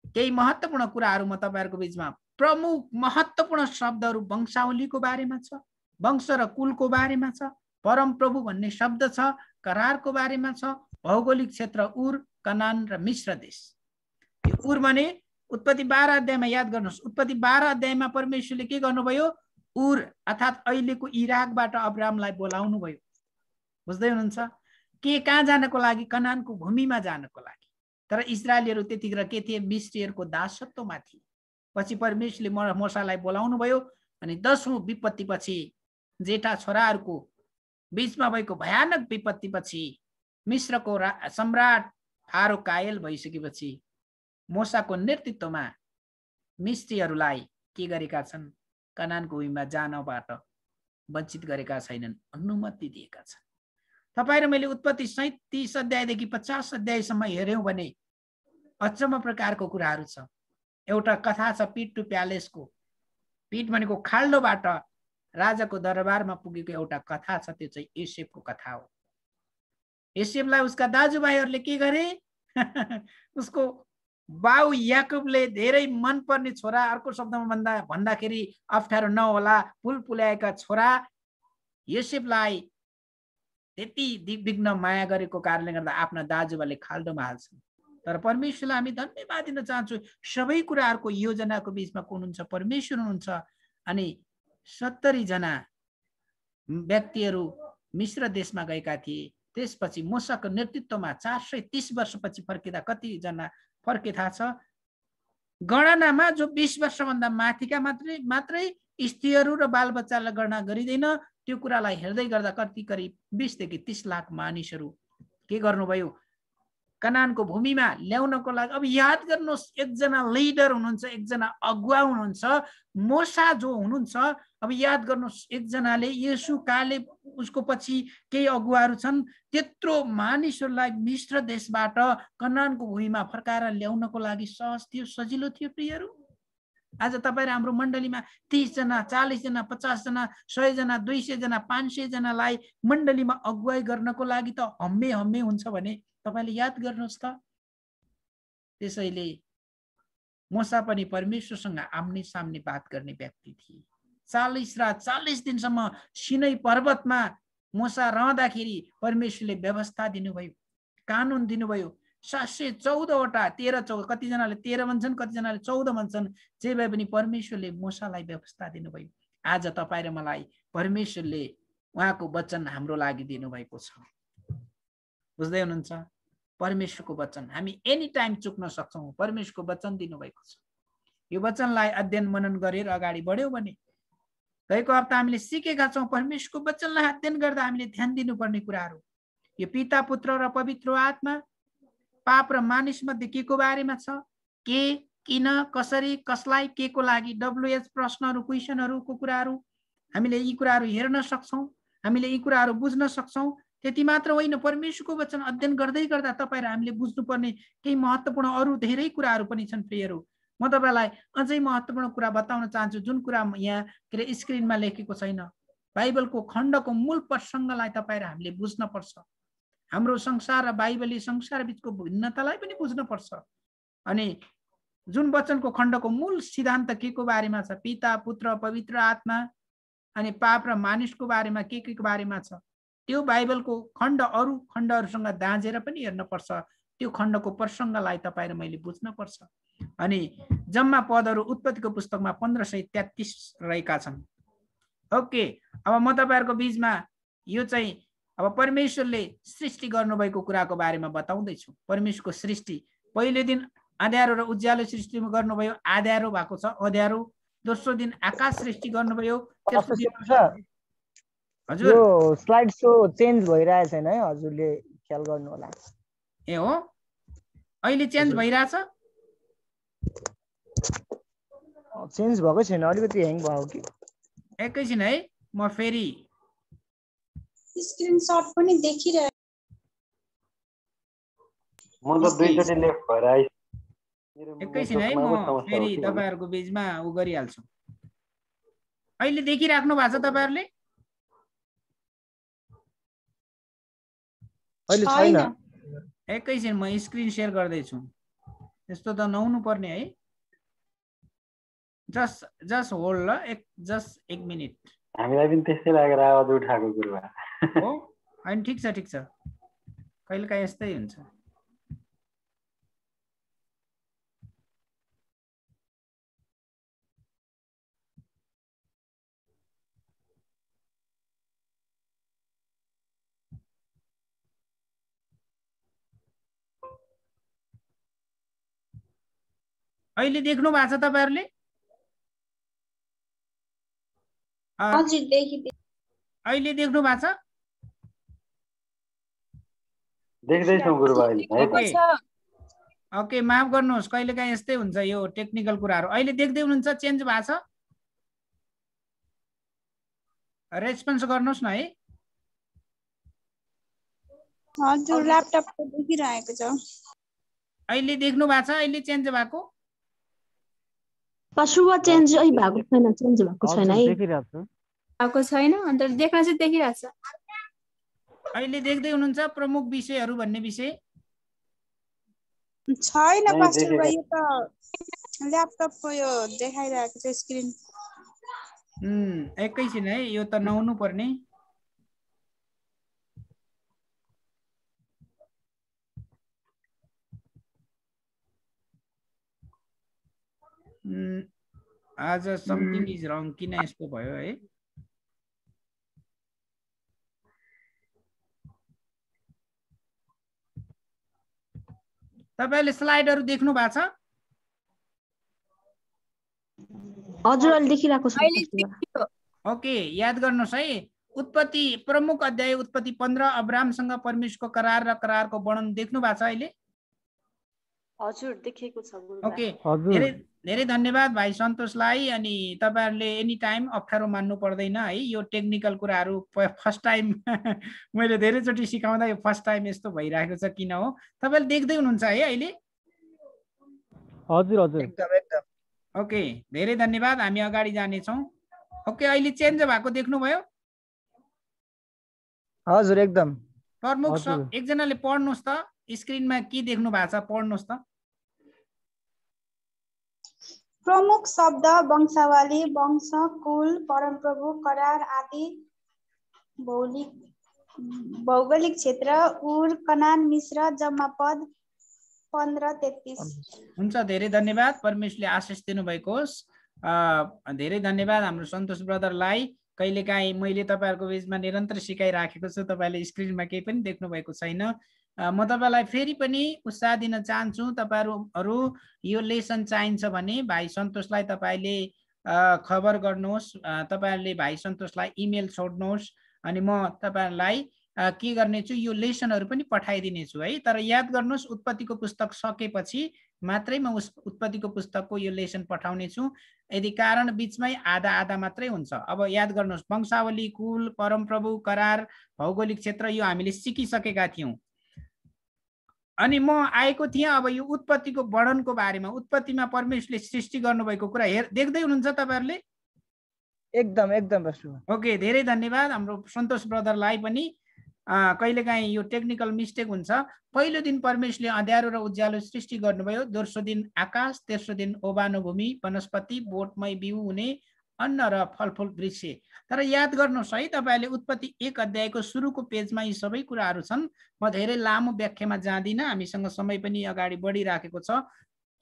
केही महत्त्वपूर्ण कुराहरू म तपाईँहरूको बिचमा, प्रमुख महत्त्वपूर्ण शब्दहरू वंशावलीको बारेमा छ, वंश र कुलको बारेमा छ, परमप्रभु भन्ने शब्द छ, करारको बारेमा छ, भौगोलिक क्षेत्र उर, कनान र मिश्र देश। यो उर भने उत्पत्ति 12 अध्यायमा याद गर्नुहोस्, उत्पत्ति 12 अध्यायमा परमेश्वरले के गर्नुभयो? उर अर्थात् अहिलेको इराकबाट अब्राहमलाई बोलाउनु भयो। बुझ्दै हुनुहुन्छ? कहाँ जानको लागि? कनानको भूमिमा जानको लागि। तर इजरायलीहरू त्यतिखेर के थिए? मिस्रीहरूको दासत्वमा थिए। पछि परमेश्वरले मोसालाई बोलाउनु भयो अनि 10औं विपत्तिपछि, जेठा छोराहरूको बीचमा भएको भयानक विपत्तिपछि, मिश्रको सम्राट फारो कायल भइसकेपछि मोसाको नेतृत्वमा मिस्रीहरूलाई के गरेका छन्? कनानको भूमिमा जानबाट वञ्चित गरेका छैनन्, अनुमति दिएका छन्। तपाईँ र मैले उत्पत्ति 37 अध्यायदेखि 50 अध्यायसम्म हेऱ्यौँ भने अचम्म प्रकारको कुराहरू छ। एउटा कथा छ पिट टु प्यालेसको। पिट भनेको खाल्डोबाट राजाको दरबारमा पुगेको एउटा कथा छ। त्यो चाहिँ योसेफको कथा हो। योसेफलाई उसका दाजुभाइहरूले के गरे? उसको बाउ याकुबले धेरै मनपर्ने छोरा, अर्को शब्दमा भन्दाखेरि अप्ठ्यारो नहोला, फुल फुल्याएका छोरा योसेफलाई त्यति दिग्विघ्न माया गरेको कारणले गर्दा आफ्ना दाजुभाइले खाल्डोमा हाल्छन्। तर परमेश्वरलाई हामी धन्यवाद दिन चाहन्छौँ। सबै कुराहरूको योजनाको बिचमा को हुनुहुन्छ? परमेश्वर हुनुहुन्छ। अनि 70 जना व्यक्तिहरू मिश्र देशमा गएका थिए। त्यसपछि मोसाको नेतृत्वमा 430 वर्षपछि फर्किँदा कतिजना फर्के थाहा छ? गणनामा जो 20 वर्षभन्दा माथिका मात्रै स्त्रीहरू र बालबच्चालाई गणना गरिँदैन। त्यो कुरालाई हेर्दै गर्दा करिब 20 देखि 30 लाख मानिसहरू के गर्नुभयो? कनानको भूमिमा ल्याउनको लागि। अब याद गर्नुहोस्, एकजना लिडर हुनुहुन्छ, एकजना अगुवा हुनुहुन्छ, मोसा जो हुनुहुन्छ। अब याद गर्नुहोस्, एकजनाले येशू काले, उसको पछि केही अगुवाहरू छन्। त्यत्रो मानिसहरूलाई मिश्र देशबाट कनानको भूमिमा फर्काएर ल्याउनको लागि सहज थियो, सजिलो थियो प्रियहरू। आज तपाईँ र हाम्रो मण्डलीमा 30 जना, 40 जना, 50 जना, 100 जना, 200 जना, 500 जनालाई मण्डलीमा अगुवाई गर्नको लागि त हम्मे हुन्छ भने तपाईले याद गर्नुहोस् त। त्यसैले मोसा पनि परमेश्वरसँग आम्ने सामने बात गर्ने व्यक्ति थिए। 40 रात 40 दिनसम्म सिनै पर्वतमा मोसा रहँदाखेरि परमेश्वरले व्यवस्था दिनुभयो, कानुन दिनुभयो। 714वटा, 13 कतिजनाले 13 भन्छन्, कतिजनाले 14 भन्छन्। जे भए पनि परमेश्वरले मोसालाई व्यवस्था दिनुभयो। आज तपाईँ र मलाई परमेश्वरले उहाँको वचन हाम्रो लागि दिनुभएको छ। बुझ्दै हुनुहुन्छ? परमेश्वरको वचन हामी एनी टाइम चुक्न सक्छौँ। परमेश्वरको वचन दिनुभएको छ। यो वचनलाई अध्ययन मनन गरेर अगाडि बढ्यौँ भने गएको हप्ता हामीले सिकेका छौँ। परमेश्वरको वचनलाई अध्ययन गर्दा हामीले ध्यान दिनुपर्ने कुराहरू, यो पिता, पुत्र र पवित्र आत्मा, पाप र मानिस मध्ये के को बारेमा छ, के, किन, कसरी, कसलाई, के को लागि, WH प्रश्नहरू, क्वेसनहरूको कुराहरू हामीले यी कुराहरू हेर्न सक्छौँ, हामीले यी कुराहरू बुझ्न सक्छौँ। त्यति मात्र होइन, परमेश्वरको वचन अध्ययन गर्दै गर्दा तपाईँ र हामीले बुझ्नुपर्ने केही महत्त्वपूर्ण अरू धेरै कुराहरू पनि छन् प्रियहरू। म तपाईँलाई अझै महत्त्वपूर्ण कुरा बताउन चाहन्छु, जुन कुरा यहाँ स्क्रिनमा लेखेको छैन। बाइबलको खण्डको मूल प्रसङ्गलाई तपाईँ र हामीले बुझ्न पर्छ। हाम्रो संसार र बाइबली संसार बिचको भिन्नतालाई पनि बुझ्न पर्छ। अनि जुन वचनको खण्डको मूल सिद्धान्त के को बारेमा छ, पिता पुत्र पवित्र आत्मा अनि पाप र मानिसको बारेमा के को बारेमा छ, त्यो बाइबलको खण्ड अरू खण्डहरूसँग दाँजेर पनि हेर्न पर्छ। त्यो खण्डको प्रसङ्गलाई तपाईँ र मैले बुझ्न पर्छ। अनि जम्मा पदहरू उत्पत्तिको पुस्तकमा 1533 रहेका छन्। ओके, अब म तपाईहरुको बीचमा यो चाहिँ अब परमेश्वरले सृष्टि गर्नुभएको कुराको बारेमा बताउँदैछु। परमेश्वरको सृष्टि, पहिलो दिन अँध्यारो र उज्यालो सृष्टि गर्नुभयो, अँध्यारो भएको छ अँध्यारो। दोस्रो दिन आकाश सृष्टि गर्नुभयो। हजुर, यो स्लाइड सो चेन्ज भइरहेछ हैन है, हजुरले ख्याल गर्नु होला। ए हो, अहिले चेन्ज भइरहेछ? चेन्ज भएको छैन, अलिकति ह्याङ भयो कि। एकैछिन है, म फेरि स्क्रिनशट पनि देखिरहेको। म त दुईचोटी लेफ्ट भएर आइ। एकैछिन है, म फेरि तपाईहरुको बीचमा उ गरिहाल्छु। अहिले देखिराख्नु भएको छ तपाईहरुले? अहिले छैन। एकैछिन म स्क्रिन शेयर गर्दै छु। यस्तो त नहुनु पर्ने है। जस्ट होल्ड ल, जस्ट 1 मिनेट। हामीलाई पनि त्यस्तै लागेर आवाज उठाएको गुरुबा। हो, हैन, ठीक छ ठीक छ, कहिलेकाहीँ यस्तै हुन्छ। अहिले देख्नु भएको छ तपाईहरुले? हजुर, देखिदै। अहिले देख्नु भएको छ? देख्दै छौं गुरुबा अहिले। ओके, माफ गर्नुहोस्, कहिलेकाहीँ यस्तै हुन्छ यो टेक्निकल कुराहरू। अहिले देख्दै हुनुहुन्छ? चेन्ज भएको छ? रेस्पोन्स गर्नुहोस् न है। हजुर, ल्यापटपको देखिरहेको छ। अहिले देख्नु भएको छ? अहिले चेन्ज भएको? पशुवा चेन्ज भएको छैन, चेन्ज भएको छैन है। देखिरहेको छ। भएको छैन, अन्त देख्न चाहिँ देखिरहेछ। अहिले देख्दै हुनुहुन्छ प्रमुख विषयहरू भन्ने विषय? छैन पास्टर भाइ, यो त ल्यापटपको यो देखाइरहेको छ स्क्रिन। एकैछिन है, यो त नहुनु पर्ने। आज समथिङ इज रङ, किन यस्तो भयो है? तपाईले स्लाइडहरु देख्नु भएको छ? हजुर, अहिले देखिरहेको छ। ओके, याद गर्नुहोस् है, उत्पत्ति प्रमुख अध्याय उत्पत्ति 15 अब्राहमसँग परमेश्वरको करार र करारको वर्णन देख्नु भएको छ अहिले? हजुर, देखेको छ गुरुबा। ओके, धेरै धन्यवाद भाइ सन्तोषलाई। अनि तपाईहरुले एनी टाइम अप्ठ्यारो मान्नु पर्दैन है। यो टेक्निकल कुराहरू फर्स्ट टाइम मैले धेरैचोटि सिकाउँदा यो फर्स्ट टाइम यस्तो भइरहेको छ, किन हो? तपाईले देख्दै हुनुहुन्छ है अहिले? हजुर हजुर, एकदम एकदम। ओके, धेरै धन्यवाद। हामी अगाडि जाने छौं। ओके, अहिले चेन्ज भएको देख्नुभयो? हजुर एकदम। प्रमुख एकजनाले पढ्नुस् त, स्क्रिनमा के देख्नु भएको छ पढ्नुस् त। प्रमुख शब्द वंशावली, वंश, कुल, परमप्रभु, करार आदि, भौगोलिक क्षेत्र, उर, कनान, मिस्र, जम्मा पद 1533। हुन्छ, धेरै धन्यवाद। परमेश्वरले आशिष दिनुभएको होस्। धेरै धन्यवाद हाम्रो सन्तोष ब्रदरलाई। कहिलेकाहीँ मैले तपाईहरुको बीचमा निरन्तर सिकाइराखेको छु, तपाईले स्क्रिनमा केही पनि देख्नु भएको छैन। म तपाईलाई फेरि पनि उत्साह दिन चाहन्छु। तपाईहरु यो लेसन चाहिन्छ भने भाइ सन्तोषलाई तपाईले खबर गर्नुहोस्। तपाईहरुले भाइ सन्तोषलाई इमेल छोड्नुहोस् अनि म तपाईहरुलाई के गर्नेछु, यो लेसनहरु पनि पठाइदिनेछु है। तर याद गर्नुहोस्, उत्पत्तिको पुस्तक सकेपछि मात्रै म उत्पत्तिको पुस्तकको यो लेसन पठाउने छु। यदि कारण बीचमै आधा आधा मात्रै हुन्छ। अब याद गर्नुहोस्, वंशावली, कुल, परमप्रभु, करार, भौगोलिक क्षेत्र यो हामीले सिकिसकेका थियौं। अनि म आएको थिएँ अब यो उत्पत्तिको वर्णनको बारेमा। उत्पत्तिमा परमेश्वरले सृष्टि गर्नुभएको कुरा देख्दै हुनुहुन्छ तपाईहरुले? एकदम एकदम। ओके, धेरै धन्यवाद हाम्रो सन्तोष ब्रदरलाई पनि। कहिलेकाहीँ यो टेक्निकल मिस्टेक हुन्छ। पहिलो दिन परमेश्वरले अँध्यारो र उज्यालो सृष्टि गर्नुभयो, दोस्रो दिन आकाश, तेस्रो दिन ओबानो भूमि, वनस्पति, बोटमय बिउ हुने अन्न र फलफुल वृक्ष। तर याद गर्नुहोस् है, तपाईँले उत्पत्ति 1 अध्यायको सुरुको पेजमा यी सबै कुराहरू छन्। म धेरै लामो व्याख्यामा जाँदिनँ, हामीसँग समय पनि अगाडि बढिराखेको छ।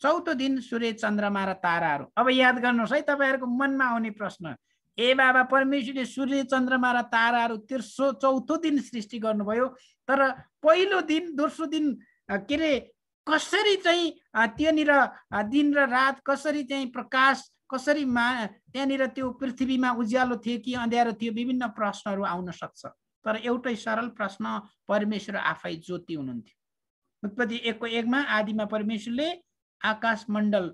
चौथो दिन सूर्य, चन्द्रमा र ताराहरू। अब याद गर्नुहोस् है, तपाईँहरूको मनमा आउने प्रश्न, ए बाबा परमेश्वरले सूर्य, चन्द्रमा र ताराहरू चौथो दिन सृष्टि गर्नुभयो, तर पहिलो दिन दोस्रो दिन के अरे कसरी चाहिँ त्यहाँनिर दिन र रात, कसरी चाहिँ प्रकाश, कसरी त्यहाँनिर त्यो पृथ्वीमा उज्यालो थियो कि अँध्यारो थियो, विभिन्न प्रश्नहरू आउन सक्छ। तर एउटै सरल प्रश्न, परमेश्वर आफै ज्योति हुनुहुन्थ्यो। उत्पत्ति 1:1 आदिमा परमेश्वरले आकाश मण्डल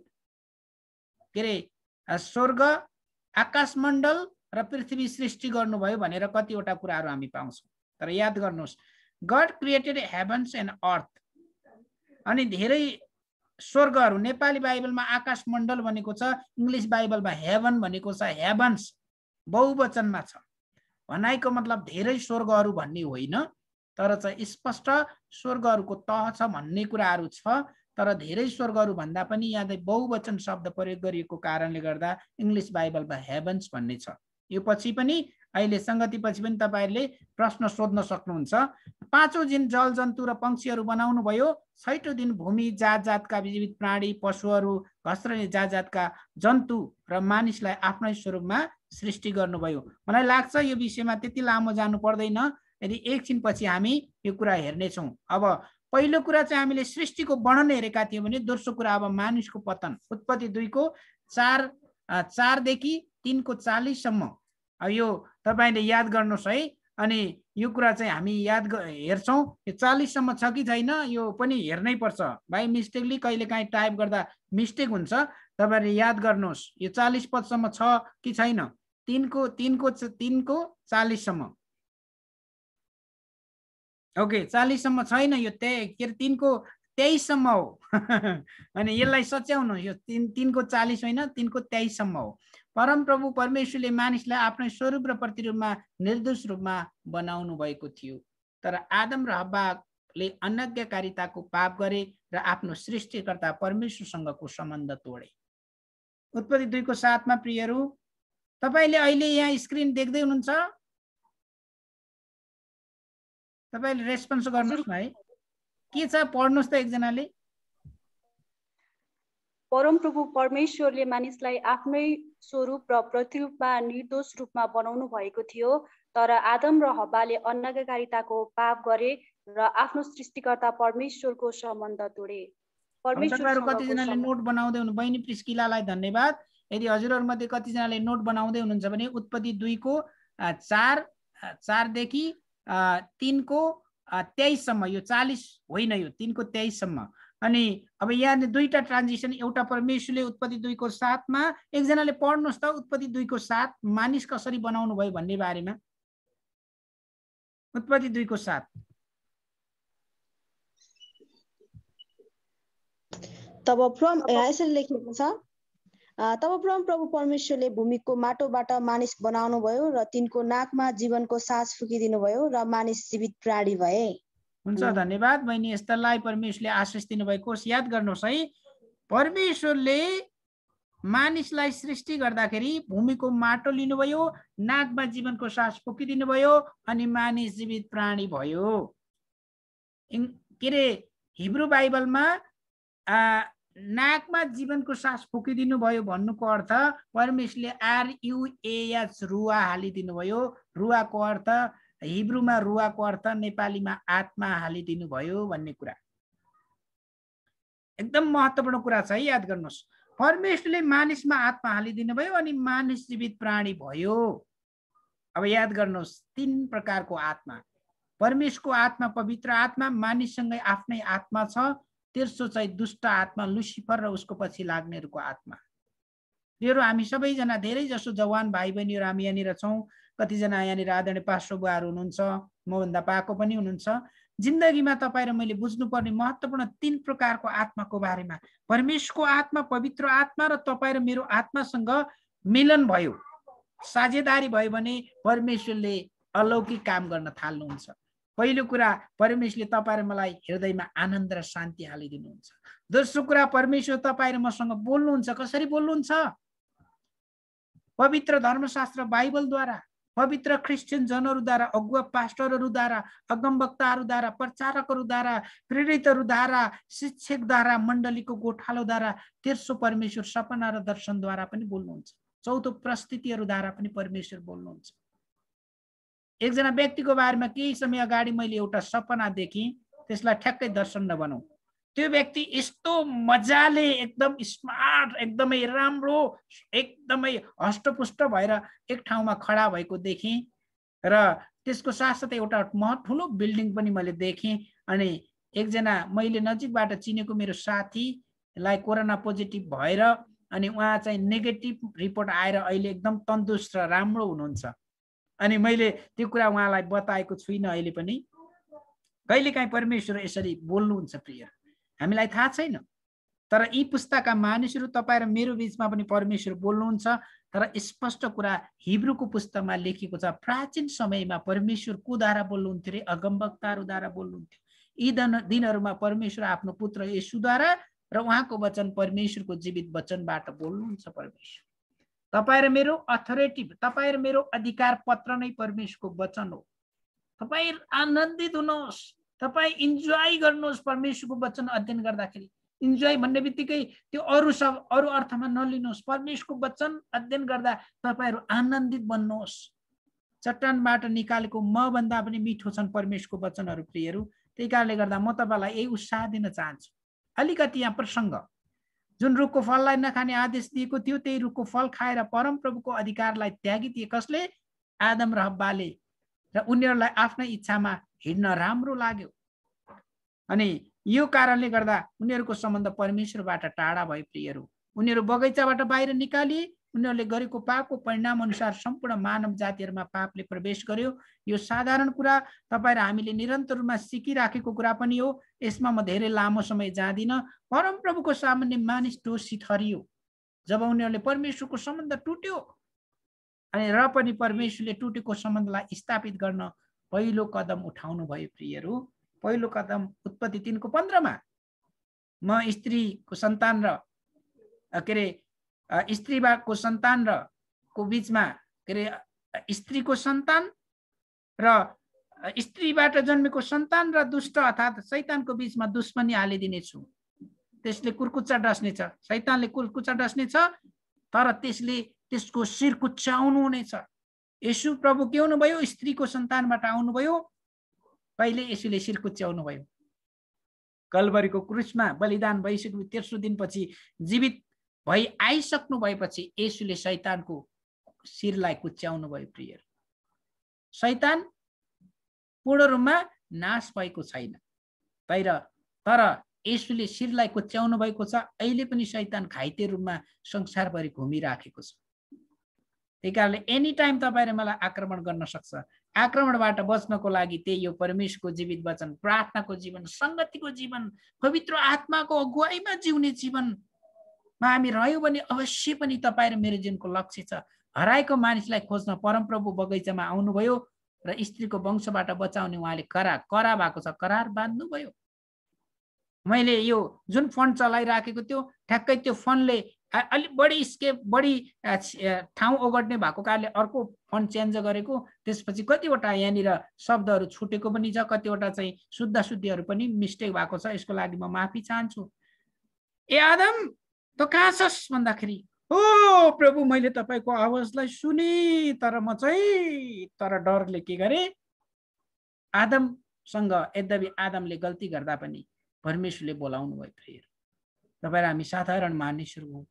के अरे स्वर्ग, आकाश मण्डल र पृथ्वी सृष्टि गर्नुभयो भनेर कतिवटा कुराहरू हामी पाउँछौँ। तर याद गर्नुहोस्, गड क्रिएटेड हेभन्स एन्ड अर्थ। अनि धेरै स्वर्गहरू, नेपाली बाइबलमा आकाश मण्डल भनेको छ, इङ्ग्लिस बाइबलमा हेभन भनेको छ, हेभन्स बहुवचनमा छ। भनाइको मतलब धेरै स्वर्गहरू भन्ने होइन, तर चाहिँ स्पष्ट स्वर्गहरूको तह छ भन्ने कुराहरू छ। तर धेरै स्वर्गहरू भन्दा पनि यहाँ बहुवचन शब्द प्रयोग गरिएको कारणले गर्दा इङ्ग्लिस बाइबलमा हेभन्स भन्ने छ। यो पछि पनि अहिले संगति पछि पनि तपाईँहरूले प्रश्न सोध्न सक्नुहुन्छ। पाँचौँ दिन जल जन्तु र पंक्षीहरू बनाउनु भयो। छैटौँ दिन भूमि, जात जातका जीवित प्राणी, पशुहरू, घस्रने जात जातका जन्तु र मानिसलाई आफ्नै स्वरूपमा सृष्टि गर्नुभयो। मलाई लाग्छ यो विषयमा त्यति लामो जानु पर्दैन, यदि एकछिन पछि हामी यो कुरा हेर्नेछौँ। अब पहिलो कुरा चाहिँ हामीले सृष्टिको वर्णन हेरेका थियौँ भने दोस्रो कुरा अब मानिसको पतन। उत्पत्ति 2:4देखि 3:40सम्म यो तपाईँले याद गर्नुहोस् है। अनि यो कुरा चाहिँ हामी हेर्छौँ, यो 40सम्म छ कि छैन यो पनि हेर्नै पर्छ। बाई मिस्टेकली कहिलेकाहीँ टाइप गर्दा मिस्टेक हुन्छ, तपाईँले याद गर्नुहोस् यो 40 पदसम्म छ कि छैन। 3:40सम्म ओके, 40सम्म छैन, यो 3:23सम्म हो। अनि यसलाई सच्याउनु, यो 3:40 होइन, 3:23सम्म हो। परमप्रभु परमेश्वरले मानिसलाई आफ्नै स्वरूप र प्रतिरूपमा निर्दोष रूपमा बनाउनु भएको थियो। तर आदम र हव्वाले अनाज्ञाकारिताको पाप गरे र आफ्नो सृष्टिकर्ता परमेश्वरसँगको सम्बन्ध तोडे। उत्पत्ति 2:7 प्रियहरू, तपाईँले अहिले यहाँ स्क्रिन देख्दै हुनुहुन्छ? तपाईले रेस्पोन्स गर्नुस् न है, के छ पढ्नुस् त एकजनाले। परमप्रभु परमेश्वरले मानिसलाई आफ्नै स्वरूप र प्रतिरूपमा निर्दोष रूपमा बनाउनु भएको थियो, तर आदम र हव्वाले अनाज्ञाकारिताको पाप गरे र आफ्नो सृष्टिकर्ता परमेश्वरको सम्बन्ध तोडे। परमेश्वरको कतिजनाले नोट बनाउँदै हुनु, बहिनी प्रिस्किलालाई धन्यवाद। यदि हजुरहरुमध्ये कतिजनाले नोट बनाउँदै हुनुहुन्छ भने उत्पत्ति 2:4देखि 3:23सम्म, यो 40 होइन, यो 3:23सम्म। अनि अब यहाँ दुईटा ट्रान्जिसन, एउटा परमेश्वरले उत्पत्ति 2:7मा, एकजनाले पढ्नुस् त उत्पत्ति 2:7 मानिस कसरी बनाउनु भयो भन्ने बारेमा। उत्पत्ति 2:7 तब यसरी लेखिएको छ, तब परमप्रभु परमेश्वरले भूमिको माटोबाट मानिस बनाउनु भयो र तिनको नाकमा जीवनको सास फुकिदिनु भयो र मानिस जीवित प्राणी भए। हुन्छ, धन्यवाद बहिनी एस्तरलाई, परमेश्वरले आशिष दिनुभएको होस्। याद गर्नुहोस् है, परमेश्वरले मानिसलाई सृष्टि गर्दाखेरि भूमिको माटो लिनुभयो, नाकमा जीवनको सास फुकिदिनु भयो अनि मानिस जीवित प्राणी भयो। के अरे हिब्रू बाइबलमा नाकमा जीवनको सास फुकिदिनु भयो भन्नुको अर्थ परमेश्वरले RUAH रुवा हालिदिनु भयो। रुवाको अर्थ हिब्रूमा, रुवाको अर्थ नेपालीमा आत्मा हालिदिनु भयो भन्ने कुरा एकदम महत्त्वपूर्ण कुरा छ है, याद गर्नुहोस्। परमेश्वरले मानिसमा आत्मा हालिदिनु भयो अनि मानिस जीवित प्राणी भयो। अब याद गर्नुहोस्, 3 प्रकारको आत्मा, परमेश्वरको आत्मा पवित्र आत्मा, मानिससँगै आफ्नै आत्मा छ, तेस्रो चाहिँ दुष्ट आत्मा लुसिफर र उसको पछि लाग्नेहरूको आत्मा। यो हामी सबैजना धेरै जसो जवान भाइ बहिनीहरू हामी यहाँनिर छौँ, कतिजना यहाँनिर आदरणीय पास्टर बुवाहरू हुनुहुन्छ, मभन्दा पाको पनि हुनुहुन्छ। जिन्दगीमा तपाईँ र मैले बुझ्नुपर्ने महत्त्वपूर्ण 3 प्रकारको आत्माको बारेमा, परमेश्वरको आत्मा पवित्र आत्मा र तपाईँ र मेरो आत्मासँग मिलन भयो, साझेदारी भयो भने परमेश्वरले अलौकिक काम गर्न थाल्नुहुन्छ। पहिलो कुरा परमेश्वरले तपाईँ र मलाई हृदयमा आनन्द र शान्ति हालिदिनुहुन्छ। दोस्रो कुरा परमेश्वर तपाईँ र मसँग बोल्नुहुन्छ। कसरी बोल्नुहुन्छ? पवित्र धर्मशास्त्र बाइबलद्वारा, पवित्र क्रिस्चियन जनहरूद्वारा, अगुवा पास्टरहरूद्वारा, अगमवक्ताहरूद्वारा, प्रचारकहरूद्वारा, प्रेरितहरूद्वारा, शिक्षकद्वारा, मण्डलीको गोठालोद्वारा, तेस्रो परमेश्वर सपना र दर्शनद्वारा पनि बोल्नुहुन्छ। चौथो परिस्थितिहरूद्वारा पनि परमेश्वर बोल्नुहुन्छ। एकजना व्यक्तिको बारेमा केही समय अगाडि मैले एउटा सपना देखेँ, त्यसलाई ठ्याक्कै दर्शन नबनाऊ। त्यो व्यक्ति यस्तो मजाले एकदम स्मार्ट, एकदमै राम्रो, एकदमै हष्टपुष्ट भएर एक ठाउँमा खडा भएको देखेँ र त्यसको साथसाथै एउटा ठुलो बिल्डिङ पनि मैले देखेँ। अनि एकजना मैले नजिकबाट चिनेको मेरो साथीलाई कोरोना पोजिटिभ भएर अनि उहाँ चाहिँ नेगेटिभ रिपोर्ट आएर अहिले एकदम तन्दुरुस्त र राम्रो हुनुहुन्छ। अनि मैले त्यो कुरा उहाँलाई बताएको छुइनँ अहिले पनि। कहिलेकाहीँ परमेश्वर यसरी बोल्नुहुन्छ प्रिय, हामीलाई थाहा छैन, तर यी पुस्ताका मानिसहरू तपाईँ र मेरो बिचमा पनि परमेश्वर बोल्नुहुन्छ। तर स्पष्ट कुरा हिब्रूको पुस्तकमा लेखिएको छ, प्राचीन समयमा परमेश्वर कोद्वारा बोल्नुहुन्थ्यो रे, अगमवक्ताहरूद्वारा बोल्नुहुन्थ्यो। यी दिनहरूमा परमेश्वर आफ्नो पुत्र येशूद्वारा र उहाँको वचन परमेश्वरको जीवित वचनबाट बोल्नुहुन्छ। परमेश्वर तपाईँ र मेरो अथोरिटी, तपाईँ र मेरो अधिकार पत्र नै परमेश्वरको वचन हो। तपाईँ आनन्दित हुनुहोस्, तपाईँ इन्जोय गर्नुहोस् परमेश्वरको वचन अध्ययन गर्दाखेरि। इन्जोय भन्ने बित्तिकै त्यो अरू अर्थमा नलिनुहोस्। परमेश्वरको वचन अध्ययन गर्दा तपाईँहरू आनन्दित बन्नुहोस्। चट्टानबाट निकालेको मभन्दा पनि मिठो छन् परमेश्वरको वचनहरू प्रियहरू। त्यही कारणले गर्दा म तपाईँलाई यही उत्साह दिन चाहन्छु। अलिकति यहाँ प्रसङ्ग, जुन रुखको फललाई नखाने आदेश दिएको थियो त्यही रुखको फल खाएर परमप्रभुको अधिकारलाई त्यागिदिए। कसले? आदम र हव्वाले। र उनीहरूलाई आफ्नै इच्छामा हिँड्न राम्रो लाग्यो। अनि यो कारणले गर्दा उनीहरूको सम्बन्ध परमेश्वरबाट टाढा भए प्रियहरू। उनीहरू बगैँचाबाट बाहिर निकालिए। उनीहरूले गरेको पापको परिणाम अनुसार सम्पूर्ण मानव जातिहरूमा पापले प्रवेश गर्यो। यो साधारण कुरा तपाईँ र हामीले निरन्तर रूपमा सिकिराखेको कुरा पनि हो। यसमा म धेरै लामो समय जाँदिनँ। परमप्रभुको सामान्य मानिस दोषी ठहरियो जब उनीहरूले परमेश्वरको सम्बन्ध टुट्यो। अनि र पनि परमेश्वरले टुटेको सम्बन्धलाई स्थापित गर्न पहिलो कदम उठाउनु भयो प्रियहरू। पहिलो कदम उत्पत्ति 3:15 म स्त्रीको सन्तान र स्त्रीको सन्तान र को बीचमा स्त्रीको सन्तान र स्त्रीबाट जन्मेको सन्तान र दुष्ट अर्थात् शैतानको बीचमा दुश्मनी हालिदिनेछु। त्यसले कुर्कुच्चा डस्नेछ, शैतानले कुर्कुच्चा डस्नेछ, तर त्यसले त्यसको शिर कुच्चाउनु हुनेछ। येशू प्रभु के हुनुभयो? स्त्रीको सन्तानबाट आउनुभयो। पहिले येशूले शिर कुच्चाउनु भयो। कल्भरीको क्रुसमा बलिदान भइसकेको तेस्रो दिनपछि जीवित भई आइसक्नु भएपछि येशूले शैतानको शिरलाई कुच्चाउनु भयो प्रिय। शैतान पूर्ण रूपमा नाश भएको छैन, तर येशूले शिरलाई कुच्चाउनु भएको छ। अहिले पनि शैतान घाइते रूपमा संसारभरि घुमिराखेको छ। त्यही कारणले एनी टाइम तपाईँ र मलाई आक्रमण गर्न सक्छ। आक्रमणबाट बच्नको लागि त्यही हो परमेश्वरको जीवित वचन, प्रार्थनाको जीवन, संगतिको जीवन, पवित्र आत्माको अगुवाईमा जिउने जीवनमा हामी रह्यौँ भने अवश्य पनि तपाईँ र मेरो जीवनको लक्ष्य छ। हराएको मानिसलाई खोज्न परमप्रभु बगैँचामा आउनुभयो र स्त्रीको वंशबाट बचाउने उहाँले करा भएको छ, करार बाँध्नुभयो। मैले यो जुन फन्ड चलाइराखेको थियो ठ्याक्कै त्यो फन्डले अलिक बढी ठाउँ ओगट्ने भएको कारणले अर्को फन्ड चेन्ज गरेको। त्यसपछि कतिवटा यहाँनिर शब्दहरू छुटेको पनि छ, कतिवटा चाहिँ शुद्धिहरू पनि मिस्टेक भएको छ। यसको लागि म माफी चाहन्छु। ए आदम त कहाँ छस् भन्दाखेरि, ओ प्रभु मैले तपाईँको आवाजलाई सुने, तर म चाहिँ डरले के गरेँ, आदमसँग, यद्यपि आदमले गल्ती गर्दा पनि परमेश्वरले बोलाउनु भयो। फेरि तपाईँ हामी साधारण मानिसहरू हौँ,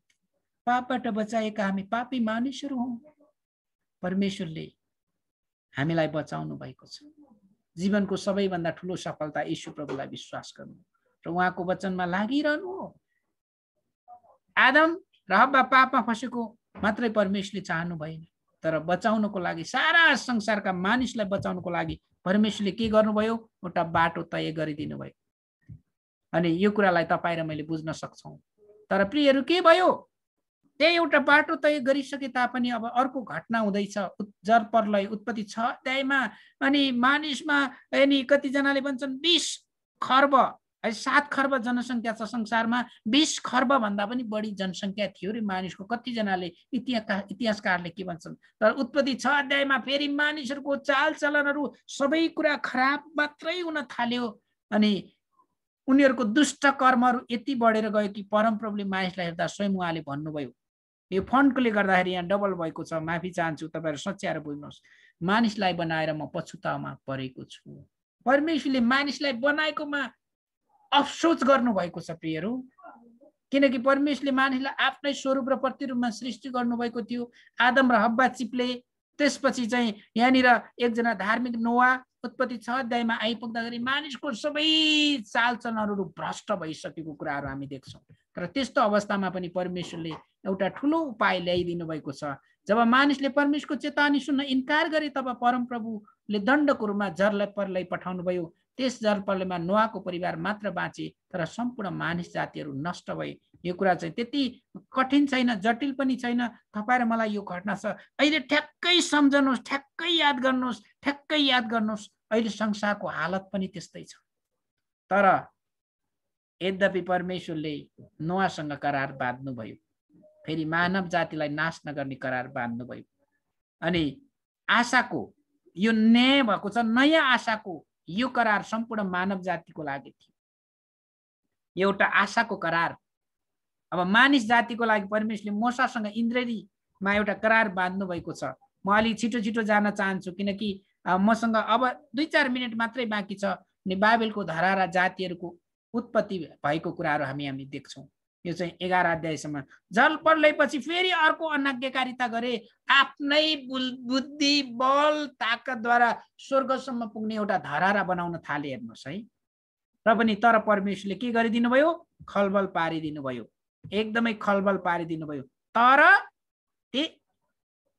पापबाट बचाएका हामी पापी मानिसहरू हौँ। परमेश्वरले हामीलाई बचाउनु भएको छ। जीवनको सबैभन्दा ठुलो सफलता येशू प्रभुलाई विश्वास गर्नु र उहाँको वचनमा लागिरहनु हो। आदम र हव्वा पापमा फसेको मात्रै परमेश्वरले चाहनु भएन, तर बचाउनको लागि, सारा संसारका मानिसलाई बचाउनको लागि परमेश्वरले के गर्नुभयो? एउटा बाटो तय गरिदिनु भयो। अनि यो कुरालाई तपाईँ र मैले बुझ्न सक्छौँ। तर प्रियहरू के भयो? त्यही एउटा बाटो तय गरिसके तापनि अब अर्को घटना हुँदैछ। जलप्रलय उत्पत्ति 6 अध्यायमा अनि मानिसमा अनि कतिजनाले भन्छन् 20 खर्ब 7 खर्ब जनसङ्ख्या छ संसारमा, 20 खर्ब भन्दा पनि बढी जनसङ्ख्या थियो रे मानिसको। कतिजनाले इतिहासकारले के भन्छन्, तर उत्पत्ति 6 अध्यायमा फेरि मानिसहरूको चालचलनहरू सबै कुरा खराब मात्रै हुन थाल्यो अनि उनीहरूको दुष्ट कर्महरू यति बढेर गयो कि परमप्रभुले मानिसलाई हेर्दा स्वयं उहाँले भन्नुभयो, यो फन्टले गर्दाखेरि यहाँ डबल भएको छ, माफी चाहन्छु, तपाईँहरू सच्याएर बुझ्नुहोस्, मानिसलाई बनाएर म पछुतामा परेको छु। परमेश्वरले मानिसलाई बनाएकोमा अफसोस गर्नुभएको छ प्रियहरू, किनकि परमेश्वरले मानिसलाई आफ्नै स्वरूप र प्रतिरूपमा सृष्टि गर्नुभएको थियो। आदम र हव्वा चिप्ले, त्यसपछि चाहिँ यहाँनिर एकजना धार्मिक नोआ उत्पत्ति 6 अध्यायमा आइपुग्दाखेरि मानिसको सबै चालचलनहरू भ्रष्ट भइसकेको कुराहरू हामी देख्छौँ। तर त्यस्तो अवस्थामा पनि परमेश्वरले एउटा ठुलो उपाय ल्याइदिनु भएको छ। जब मानिसले परमेश्वरको चेतावनी सुन्न इन्कार गरे तब परमप्रभुले दण्डको रूपमा जलप्रलय पठाउनु भयो। त्यस जलप्रलयमा नोआको परिवार मात्र बाँचे, तर सम्पूर्ण मानिस जातिहरू नष्ट भए। यो कुरा चाहिँ त्यति कठिन छैन, जटिल पनि छैन। तपाईँ र मलाई यो घटना छ, अहिले ठ्याक्कै सम्झनुहोस्, ठ्याक्कै याद गर्नुहोस्। अहिले संसारको हालत पनि त्यस्तै छ। तर यद्यपि परमेश्वरले नोआसँग करार बाँध्नुभयो, फेरि मानव जातिलाई नाश नगर्ने करार बाँध्नुभयो अनि आशाको यो न्याय भएको छ, नयाँ आशाको यो करार सम्पूर्ण मानव जातिको लागि थियो। एउटा आशाको करार अब मानिस जातिको लागि परमेश्वरले मूसासँग इन्द्रेणीमा एउटा करार बाँध्नु भएको छ। म अलि छिटो जान चाहन्छु किनकि मसँग अब 2-4 मिनट मात्रै बाँकी छ। अनि बाबेलको धरारा जातिहरूको उत्पत्ति भएको कुराहरू हामी देख्छौँ। यो चाहिँ 11 अध्यायसम्म। जलप्रलयपछि फेरि अर्को अनाज्ञाकारिता गरे, आफ्नै बुद्धि बल ताकतद्वारा स्वर्गसम्म पुग्ने एउटा धरारा बनाउन थाले। हेर्नुहोस् है, र पनि तर परमेश्वरले के गरिदिनु भयो, खलबल पारिदिनु भयो, एकदमै खलबल पारिदिनु भयो। तर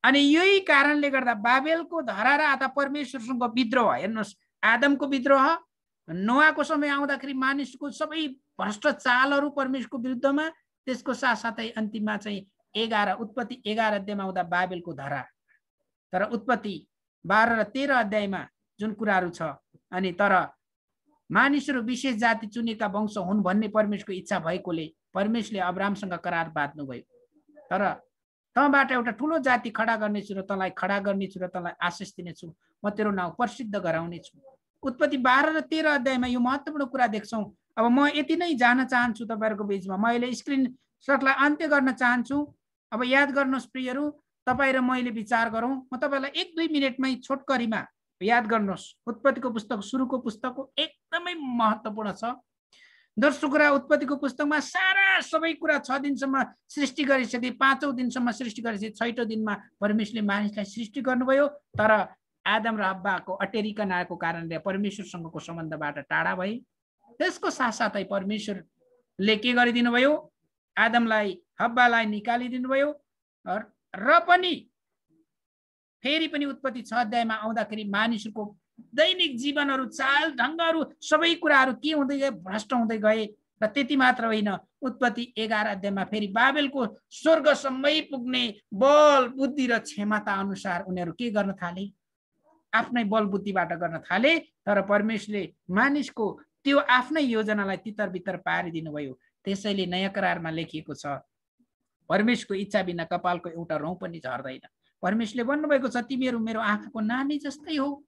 अनि यही कारणले गर्दा बाबेलको धरारा अथवा परमेश्वरसँग विद्रोह, हेर्नुहोस् आदमको विद्रोह, नोआको समय आउँदाखेरि मानिसको सबै भ्रष्ट चालहरू परमेश्वरको विरुद्धमा, त्यसको साथसाथै अन्तिममा चाहिँ उत्पत्ति 11 अध्यायमा आउँदा बाबेलको धरा। तर उत्पत्ति 12 र 13 अध्यायमा जुन कुराहरू छ, अनि तर मानिसहरू विशेष जाति चुनेका वंश हुन् भन्ने परमेश्वरको इच्छा भएकोले परमेश्वरले अब्राहमसँग करार बाँध्नुभयो। तर तँबाट एउटा ठुलो जाति खडा गर्नेछु र तँलाई खडा गर्नेछु र तँलाई आशिष दिनेछु, म तेरो नाउँ प्रसिद्ध गराउनेछु। उत्पत्ति 12 र 13 अध्यायमा यो महत्त्वपूर्ण कुरा देख्छौँ। अब म यति नै जान चाहन्छु तपाईँहरूको बिचमा। म अहिले स्क्रिन शटलाई अन्त्य गर्न चाहन्छु। अब याद गर्नुहोस् प्रियहरू, तपाईँ र मैले विचार गरौँ। म तपाईँलाई 1-2 मिनटमै छोटकरीमा याद गर्नुहोस्। उत्पत्तिको पुस्तक सुरुको पुस्तक हो, एकदमै महत्त्वपूर्ण छ। दोस्रो कुरा, उत्पत्तिको पुस्तकमा सारा सबै कुरा 6 दिनसम्म सृष्टि गरिसके, 5औं दिनसम्म सृष्टि गरिसके, 6औं दिनमा परमेश्वरले मानिसलाई सृष्टि गर्नुभयो। तर आदम र हव्वाको अटेरिकन आएको कारणले परमेश्वरसँगको सम्बन्धबाट टाढा भए। त्यसको साथसाथै परमेश्वरले के गरिदिनु भयो, आदमलाई हव्वालाई निकालिदिनु भयो। र पनि फेरि पनि उत्पत्ति 6 अध्यायमा आउँदाखेरि मानिसहरूको दैनिक जीवनहरू, चाल ढङ्गहरू, सबै कुराहरू के हुँदै गए, भ्रष्ट हुँदै गए। र त्यति मात्र होइन, उत्पत्ति 11 अध्यायमा फेरि बाबेलको स्वर्गसम्मै पुग्ने बल बुद्धि र क्षमता अनुसार उनीहरू के गर्न थाले, आफ्नै बल बुद्धिबाट गर्न थाले। तर परमेश्वरले मानिसको त्यो आफ्नै योजनालाई तितर बितर पारिदिनु भयो। त्यसैले नयाँ करारमा लेखिएको छ, परमेश्वरको इच्छा बिना कपालको एउटा रौँ पनि झर्दैन। परमेश्वरले भन्नुभएको छ, तिमीहरू मेरो आँखाको नानी जस्तै हो।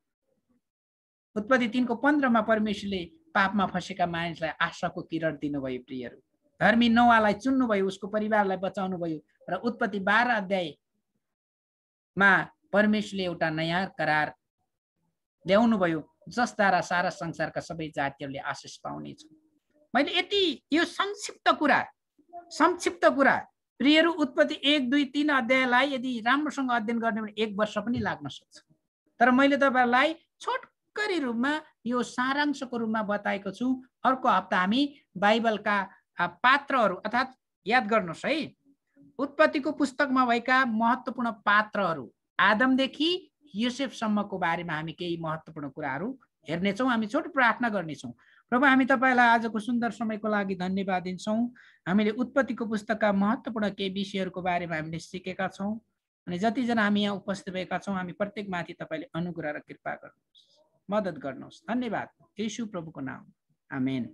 उत्पत्ति 3 को 15 परमेश्वरले पापमा फसेका मानिसलाई आशाको किरण दिनुभयो प्रियहरू। धर्मी नोआलाई चुन्नुभयो, उसको परिवारलाई बचाउनु भयो। र उत्पत्ति 12 अध्यायमा परमेश्वरले एउटा नयाँ करार ल्याउनु भयो, जसद्वारा सारा संसारका सबै जातिहरूले आशिष पाउनेछन्। मैले यति यो संक्षिप्त कुरा प्रियहरू, उत्पत्ति 1, 2, 3 अध्यायलाई यदि राम्रोसँग अध्ययन गर्ने भने 1 वर्ष पनि लाग्न सक्छ। तर मैले तपाईँहरूलाई छोटकरी रूपमा यो सारांशको रूपमा बताएको छु। अर्को हप्ता हामी बाइबलका पात्रहरू अर्थात् याद गर्नुहोस् है, उत्पत्तिको पुस्तकमा भएका महत्त्वपूर्ण पात्रहरू आदमदेखि योसेफसम्मको बारेमा हामी केही महत्त्वपूर्ण कुराहरू हेर्नेछौँ। हामी छोटो प्रार्थना गर्नेछौँ। प्रभु हामी तपाईलाई आजको सुन्दर समयको लागि धन्यवाद दिन्छौँ। हामीले उत्पत्तिको पुस्तकका महत्त्वपूर्ण केही विषयहरूको बारेमा हामीले सिकेका छौँ अनि जतिजना हामी यहाँ उपस्थित भएका छौँ हामी प्रत्येक माथि तपाईले अनुग्रह र कृपा गर्नुहोस्, मद्दत गर्नुहोस्। धन्यवाद येशू प्रभुको नाम, आमेन।